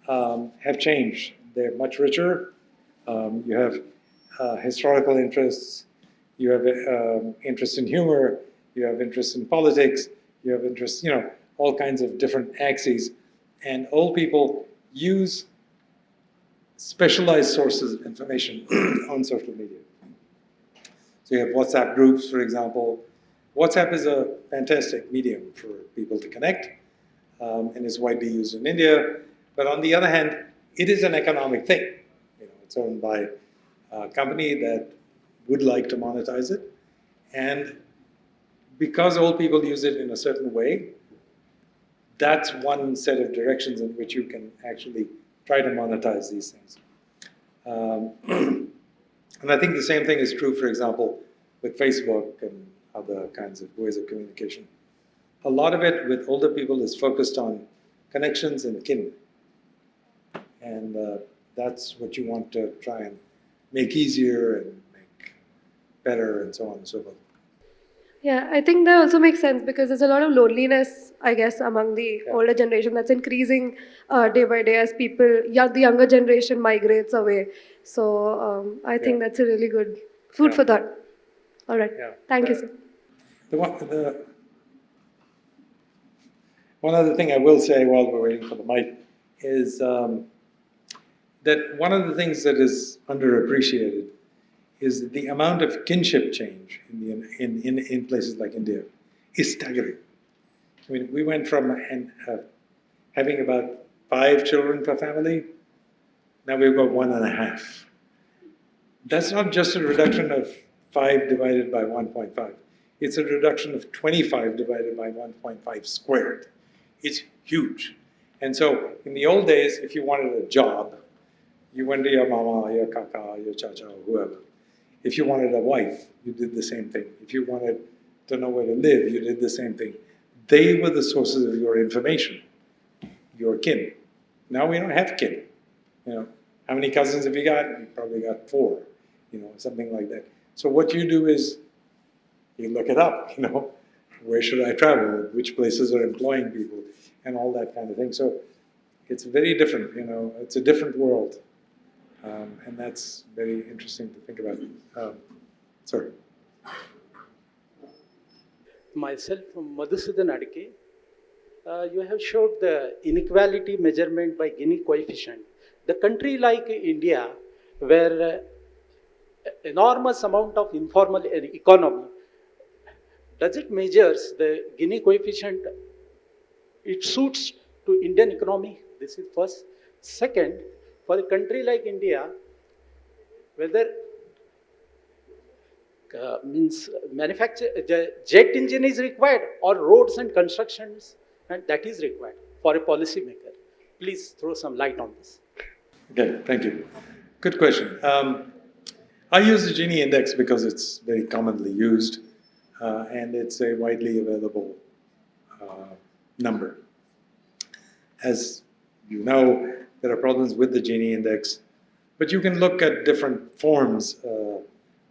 have changed. They're much richer. You have historical interests. You have interest in humor. You have interest in politics. You have interest, all kinds of different axes. And old people use specialized sources of information on social media. So you have WhatsApp groups, for example. WhatsApp is a fantastic medium for people to connect, and is widely used in India. But on the other hand, it is an economic thing. It's owned by a company that would like to monetize it. And because old people use it in a certain way, that's one set of directions in which you can actually try to monetize these things. And I think the same thing is true, for example, with Facebook and other kinds of ways of communication. A lot of it with older people is focused on connections and kin. And that's what you want to try and make easier and make better and so on and so forth. Yeah, I think that also makes sense because there's a lot of loneliness, I guess, among the older generation that's increasing day by day as the younger generation migrates away. So I think that's a really good food for thought. All right. Yeah. Thank you, sir. One other thing I will say while we're waiting for the mic is that one of the things that is underappreciated is that the amount of kinship change in places like India is staggering. I mean, we went from having about 5 children per family, now we've got 1.5. That's not just a reduction of 5 divided by 1.5. It's a reduction of 25 divided by 1.5 squared. It's huge. And so in the old days, if you wanted a job, you went to your mama, your kaka, your chacha, or whoever. If you wanted a wife, you did the same thing. If you wanted to know where to live, you did the same thing. They were the sources of your information, your kin. Now we don't have kin. You know, how many cousins have you got? You probably got 4, you know, something like that. So what you do is you look it up, you know, where should I travel? Which places are employing people? And all that kind of thing. So it's very different, you know, it's a different world. And that's very interesting to think about. Sorry. Myself, Madhusudan Adike, you have showed the inequality measurement by Gini coefficient. The country like India, where enormous amount of informal economy, does it measures the Gini coefficient? It suits to Indian economy. This is first. Second, for a country like India, whether means manufacture jet engine is required or roads and constructions, and that is required for a policy maker. Please throw some light on this. Okay, thank you. Good question. I use the Gini index because it's very commonly used and it's a widely available number. As you know, there are problems with the Gini index, but you can look at different forms or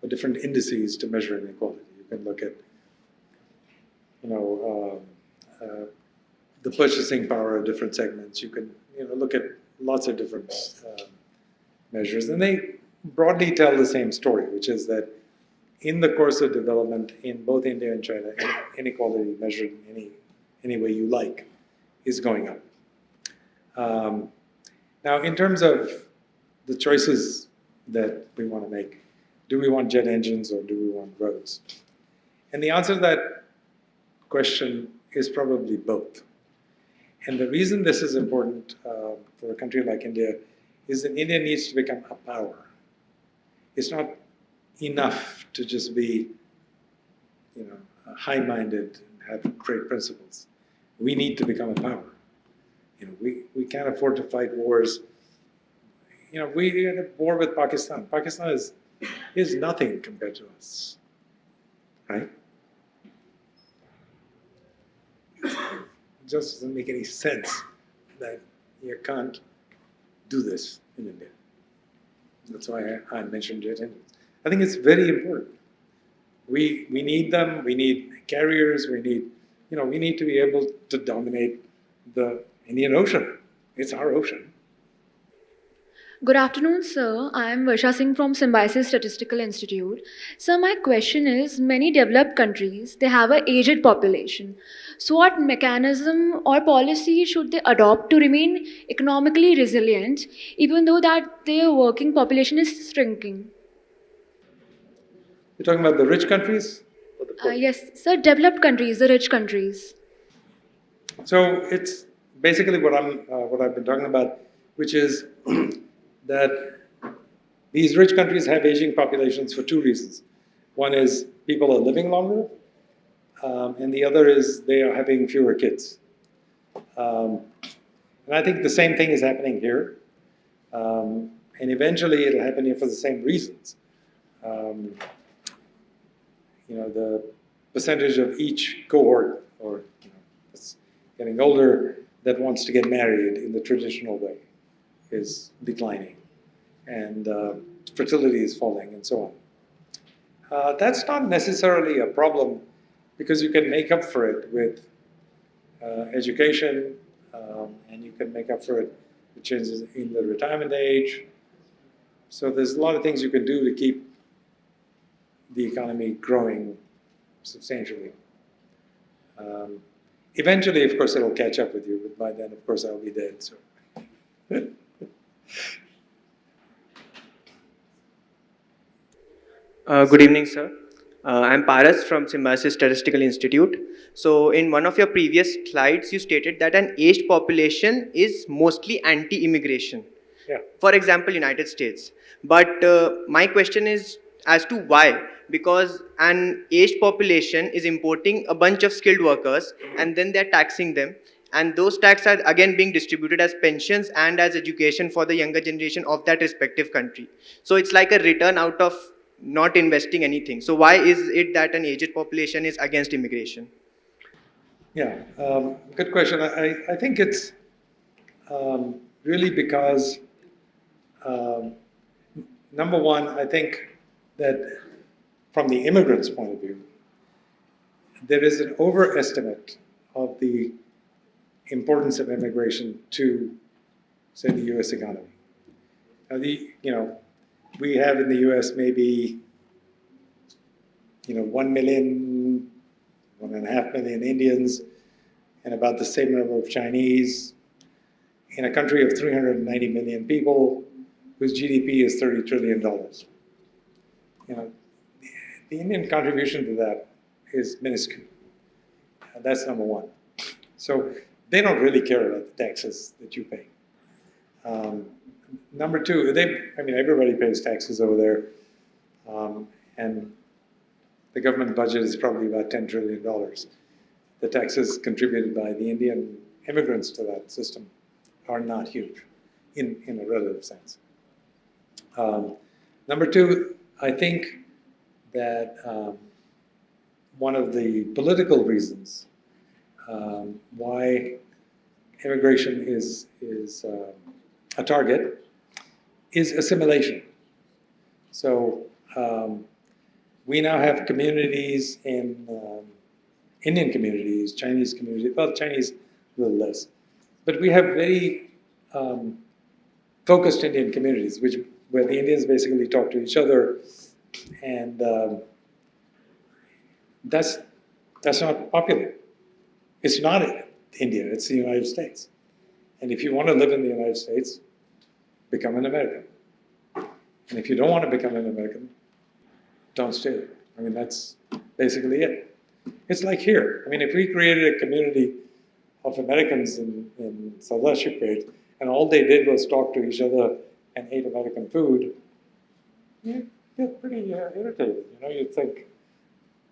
different indices to measure inequality. You can look at, you know, the purchasing power of different segments. You can, you know, look at lots of different measures, and they broadly tell the same story, which is that in the course of development in both India and China, inequality measured in any way you like is going up. Now, in terms of the choices that we want to make, do we want jet engines or do we want roads? And the answer to that question is probably both. And the reason this is important for a country like India is that India needs to become a power. It's not enough to just be, you know, high-minded and have great principles. We need to become a power. You know, we can't afford to fight wars. You know, we had a war with Pakistan. Pakistan is nothing compared to us, right? It just doesn't make any sense that you can't do this in India. That's why I mentioned jet engines. I think it's very important. We need them. We need carriers. We need, you know, we need to be able to dominate the Indian Ocean. It's our ocean. Good afternoon, sir. I am Varsha Singh from Symbiosis Statistical Institute. Sir, my question is, many developed countries, they have an aged population. So what mechanism or policy should they adopt to remain economically resilient, even though that their working population is shrinking? You're talking about the rich countries? Or the poor? Yes, sir, developed countries, the rich countries. So it's basically what I've been talking about, which is that these rich countries have aging populations for 2 reasons. One is people are living longer, and the other is they are having fewer kids. And I think the same thing is happening here. And eventually it'll happen here for the same reasons. You know, the percentage of each cohort, or you know, that's getting older, that wants to get married in the traditional way is declining, and fertility is falling, and so on. That's not necessarily a problem, because you can make up for it with education, and you can make up for it with changes in the retirement age. So there's a lot of things you can do to keep the economy growing substantially. Eventually, of course, it'll catch up with you, but by then, of course, I'll be dead. So. Good evening, sir. I'm Paras from Symbiosis Statistical Institute. So, in one of your previous slides, you stated that an aged population is mostly anti-immigration. Yeah. For example, United States. But my question is as to why? Because an aged population is importing a bunch of skilled workers, and then they're taxing them. And those taxes are again being distributed as pensions and as education for the younger generation of that respective country. So it's like a return out of not investing anything. So why is it that an aged population is against immigration? Yeah, good question. I think it's really because, number one, I think that from the immigrant's point of view, there is an overestimate of the importance of immigration to, say, the U.S. economy. Now, we have in the U.S. maybe, 1 million, 1.5 million Indians, and about the same number of Chinese, in a country of 390 million people, whose GDP is $30 trillion. The Indian contribution to that is minuscule. That's number one. So they don't really care about the taxes that you pay. Number two, everybody pays taxes over there, and the government budget is probably about $10 trillion. The taxes contributed by the Indian immigrants to that system are not huge in a relative sense. Number two, I think that one of the political reasons why immigration is a target is assimilation. So we now have communities in Indian communities, Chinese communities, well, Chinese a little less, but we have very focused Indian communities, where the Indians basically talk to each other, and that's not popular. It's not India, it's the United States. And if you want to live in the United States, become an American. And if you don't want to become an American, don't stay there. That's basically it. It's like here. If we created a community of Americans in Sardar Shipyard, and all they did was talk to each other and ate American food, you'd get pretty irritated. You'd think,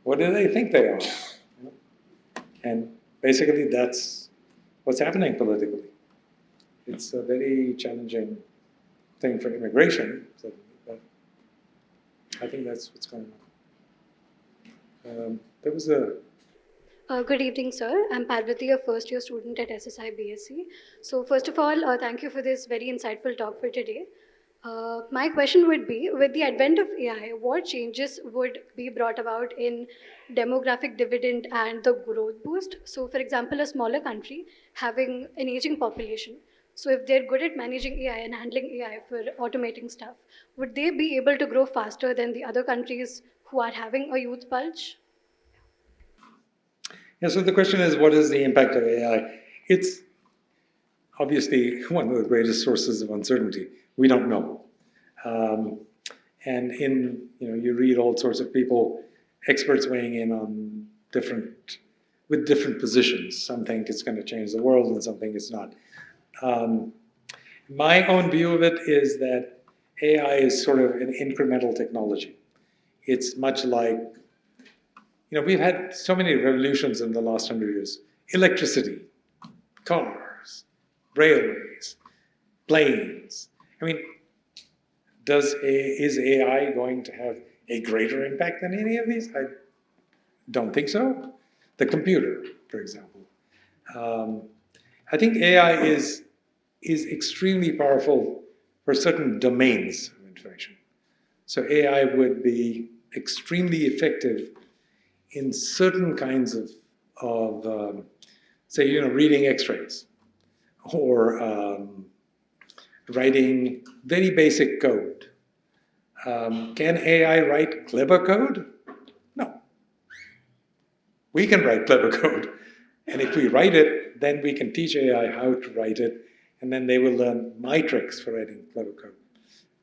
what do they think they are? And basically that's what's happening politically. It's a very challenging thing for immigration, but I think that's what's going on. There was a... Good evening, sir. I'm Parvati, a first-year student at SSI BSc. So first of all, thank you for this very insightful talk for today. My question would be, with the advent of AI, what changes would be brought about in demographic dividend and the growth boost? So for example, a smaller country having an aging population, so if they're good at managing AI and handling AI for automating stuff, would they be able to grow faster than the other countries who are having a youth bulge? Yeah, so the question is, what is the impact of AI? It's obviously one of the greatest sources of uncertainty. We don't know. And you read all sorts of people, experts weighing in on with different positions. Some think it's going to change the world and some think it's not. My own view of it is that AI is sort of an incremental technology. It's much like, we've had so many revolutions in the last 100 years. Electricity, cars, railways, planes. Is AI going to have a greater impact than any of these? I don't think so. The computer, for example. I think AI is extremely powerful for certain domains of information. So AI would be extremely effective in certain kinds of say, reading X-rays, or writing very basic code. Can AI write clever code? No. We can write clever code. And if we write it, then we can teach AI how to write it, and then they will learn my tricks for writing clever code.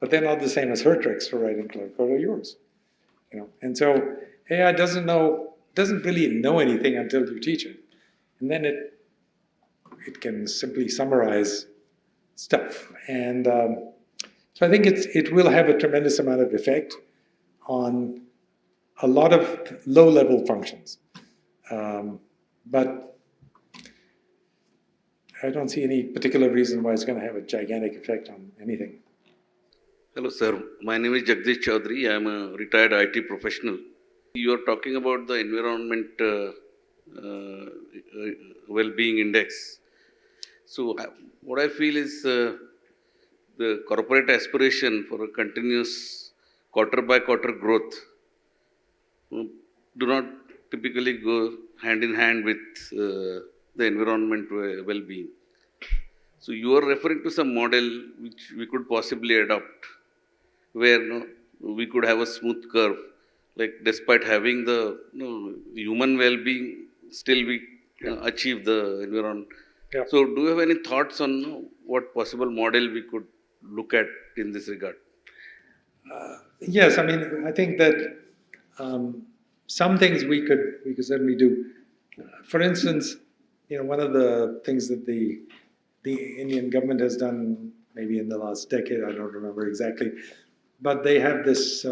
But they're not the same as her tricks for writing clever code or yours. And so AI doesn't really know anything until you teach it. And then it can simply summarize stuff. And so I think it will have a tremendous amount of effect on a lot of low-level functions. But I don't see any particular reason why it's going to have a gigantic effect on anything. Hello, sir. My name is Jagdish Chaudhary. I am a retired IT professional. You are talking about the environment well-being index. So what I feel is the corporate aspiration for a continuous quarter-by-quarter growth do not typically go hand in hand with the environment well-being. So you are referring to some model which we could possibly adopt, where we could have a smooth curve, like despite having the human well-being, still we achieve the environment. Yeah. So do you have any thoughts on what possible model we could look at in this regard? Yes, I mean, I think that some things we could certainly do. For instance, one of the things that the Indian government has done, maybe in the last decade, I don't remember exactly, but they have this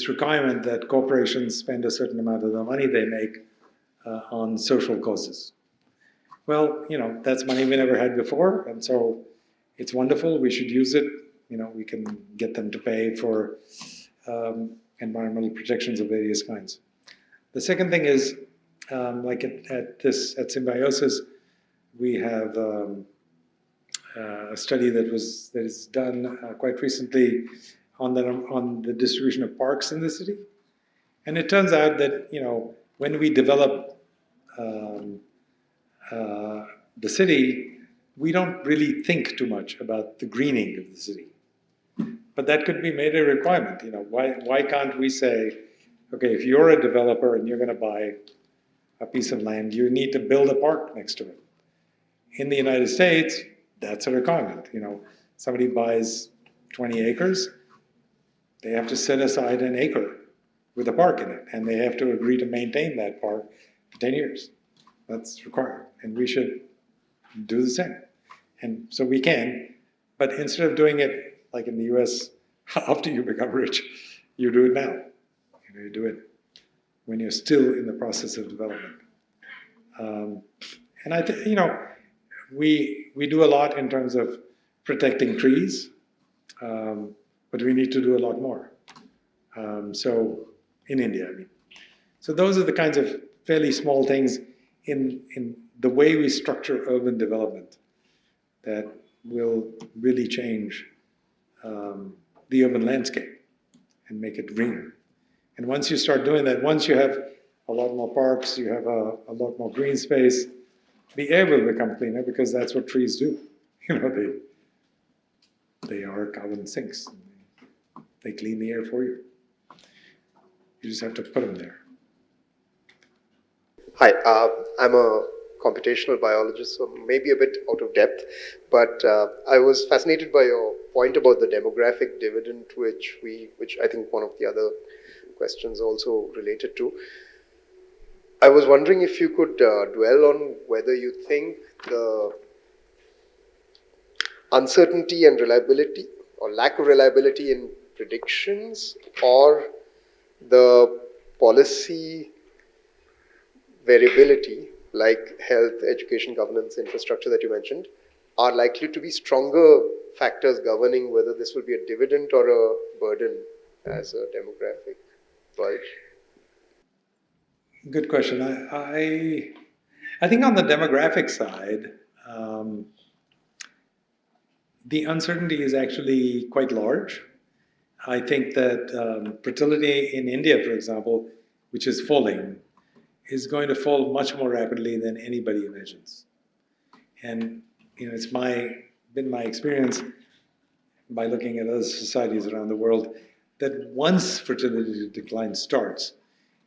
requirement that corporations spend a certain amount of the money they make on social causes. Well, that's money we never had before, and so it's wonderful. We should use it. We can get them to pay for environmental protections of various kinds. The second thing is, like at Symbiosis, we have a study that is done quite recently on the distribution of parks in the city, and it turns out that when we develop the city, we don't really think too much about the greening of the city. But that could be made a requirement. Why can't we say, okay, if you're a developer and you're going to buy a piece of land, you need to build a park next to it. In the United States, that's a requirement. Somebody buys 20 acres, they have to set aside an acre with a park in it, and they have to agree to maintain that park for 10 years. That's required, and we should do the same. And so we can, but instead of doing it like in the US, after you become rich, you do it now. You do it when you're still in the process of development. And I think, we do a lot in terms of protecting trees, but we need to do a lot more. So in India, I mean. So those are the kinds of fairly small things in the way we structure urban development that will really change the urban landscape and make it greener. And once you start doing that, once you have a lot more parks, you have a lot more green space, the air will become cleaner because that's what trees do. They are carbon sinks. They clean the air for you. You just have to put them there. Hi, I'm a computational biologist, so maybe a bit out of depth, but I was fascinated by your point about the demographic dividend, which I think one of the other questions also related to. I was wondering if you could dwell on whether you think the uncertainty and reliability or lack of reliability in predictions or the policy variability like health, education, governance, infrastructure that you mentioned are likely to be stronger factors governing whether this will be a dividend or a burden as a demographic bulge. Good question. I think on the demographic side, the uncertainty is actually quite large. I think that fertility in India, for example, which is falling, is going to fall much more rapidly than anybody imagines. And it's been my experience by looking at other societies around the world that once fertility decline starts,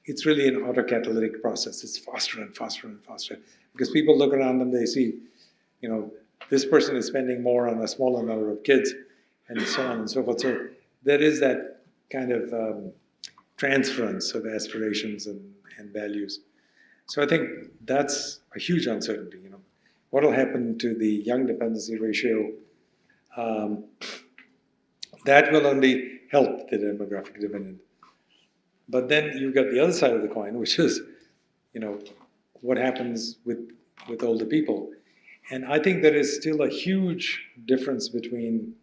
it's really an autocatalytic process. It's faster and faster and faster because people look around and they see, this person is spending more on a smaller number of kids and so on and so forth. So there is that kind of transference of aspirations and values. So I think that's a huge uncertainty. What will happen to the young dependency ratio? That will only help the demographic dividend. But then you've got the other side of the coin, which is, what happens with older people. And I think there is still a huge difference between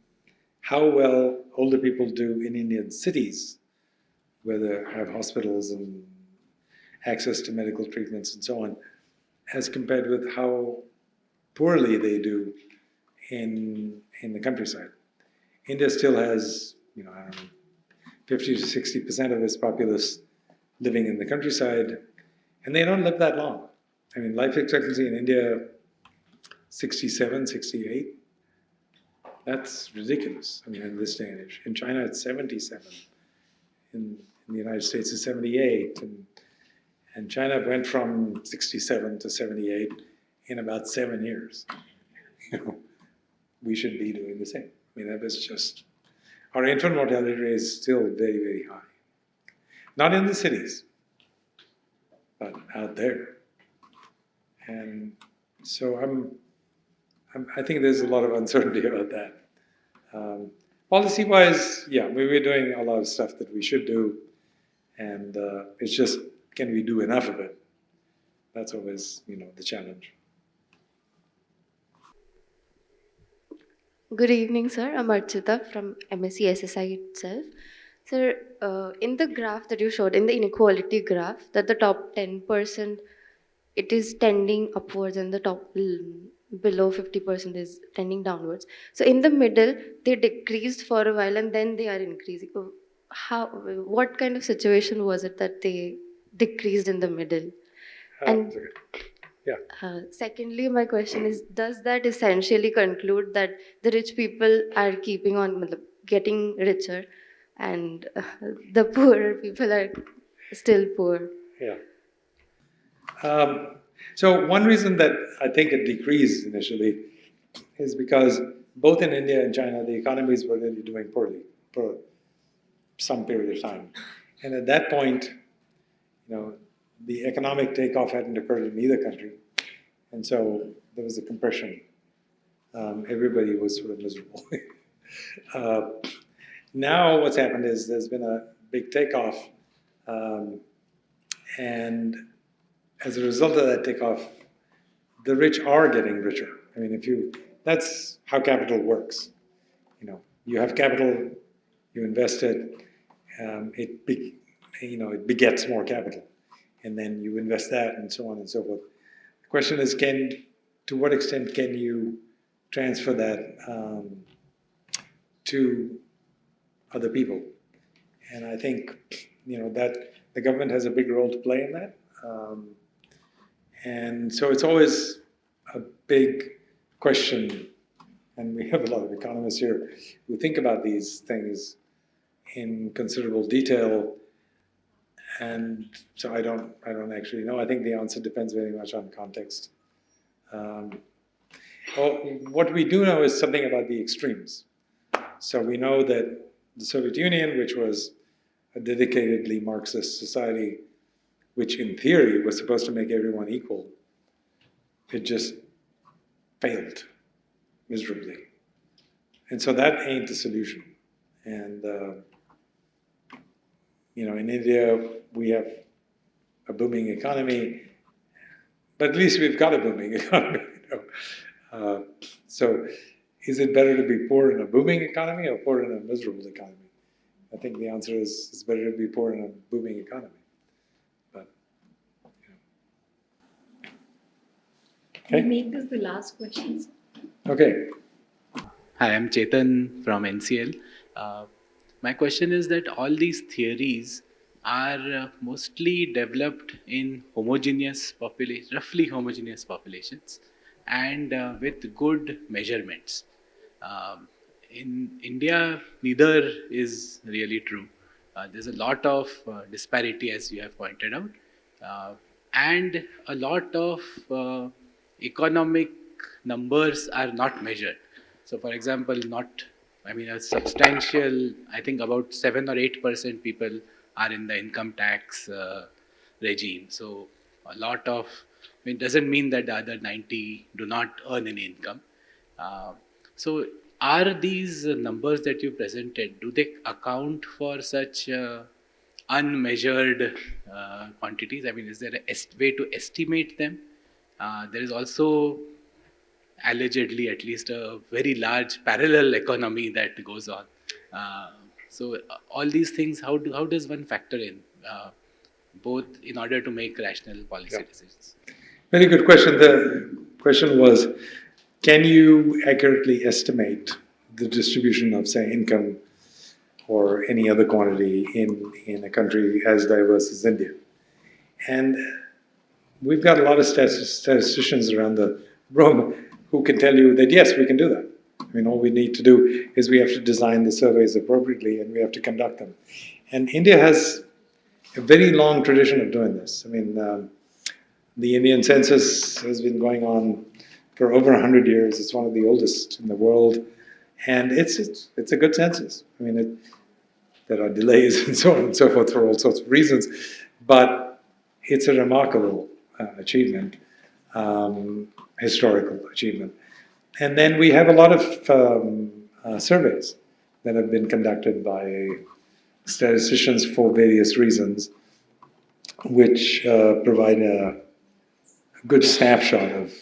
how well older people do in Indian cities, where they have hospitals and access to medical treatments and so on, as compared with how poorly they do in the countryside. India still has, 50 to 60% of its populace living in the countryside, and they don't live that long. I mean, life expectancy in India, 67, 68. That's ridiculous, in this day and age. In China, it's 77. In the United States, it's 78. And China went from 67 to 78 in about 7 years. We should be doing the same. That was just, our infant mortality rate is still very, very high. Not in the cities, but out there. And so I think there's a lot of uncertainty about that. Policy-wise, yeah, we're doing a lot of stuff that we should do, and it's just, can we do enough of it? That's always, the challenge. Good evening, sir. I'm Archita from MSc SSI itself. Sir, in the graph that you showed, in the inequality graph, that the top 10%, it is tending upwards and the top below 50% is tending downwards. So in the middle, they decreased for a while and then they are increasing. What kind of situation was it that they decreased in the middle? And secondly, my question is, does that essentially conclude that the rich people are keeping on getting richer and the poorer people are still poor? Yeah. So one reason that I think it decreased initially is because both in India and China, the economies were really doing poorly for some period of time. And at that point, the economic takeoff hadn't occurred in either country. And so there was a compression. Everybody was sort of miserable. Now what's happened is there's been a big takeoff. And as a result of that takeoff, the rich are getting richer. That's how capital works. You have capital, you invest it, it begets more capital. And then you invest that and so on and so forth. The question is, to what extent can you transfer that to other people? And I think, that the government has a big role to play in that. And so it's always a big question, and we have a lot of economists here who think about these things in considerable detail. And so I don't actually know. I think the answer depends very much on context. What we do know is something about the extremes. So we know that the Soviet Union, which was a dedicatedly Marxist society, which in theory was supposed to make everyone equal, it just failed miserably. And so that ain't the solution. And in India, we have a booming economy, but at least we've got a booming economy. So is it better to be poor in a booming economy or poor in a miserable economy? I think the answer is it's better to be poor in a booming economy. But, Can we make this the last question, sir? Okay. Hi, I'm Chetan from NCL. My question is that all these theories are mostly developed in roughly homogeneous populations, and with good measurements. In India, neither is really true. There's a lot of disparity, as you have pointed out, and a lot of economic numbers are not measured. So, for example, a substantial, I think about 7 or 8% people are in the income tax regime. So a lot of, it doesn't mean that the other 90 do not earn any income. So are these numbers that you presented, do they account for such unmeasured quantities? I mean, is there a way to estimate them? There is also allegedly at least a very large parallel economy that goes on. So all these things, how does one factor in both in order to make rational policy decisions? Very good question. The question was, can you accurately estimate the distribution of, say, income or any other quantity in a country as diverse as India? And we've got a lot of statisticians around the room who can tell you that, yes, we can do that. I mean, all we need to do is we have to design the surveys appropriately and we have to conduct them. And India has a very long tradition of doing this. I mean, the Indian census has been going on for over 100 years. It's one of the oldest in the world. And it's a good census. I mean, there are delays and so on and so forth for all sorts of reasons. But it's a remarkable achievement, historical achievement. And then we have a lot of surveys that have been conducted by statisticians for various reasons, which provide a good snapshot of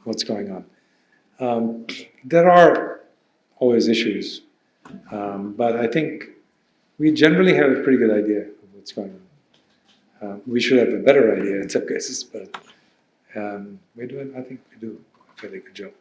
what's going on. There are always issues, but I think we generally have a pretty good idea of what's going on. We should have a better idea in some cases, but I think we do a fairly good job.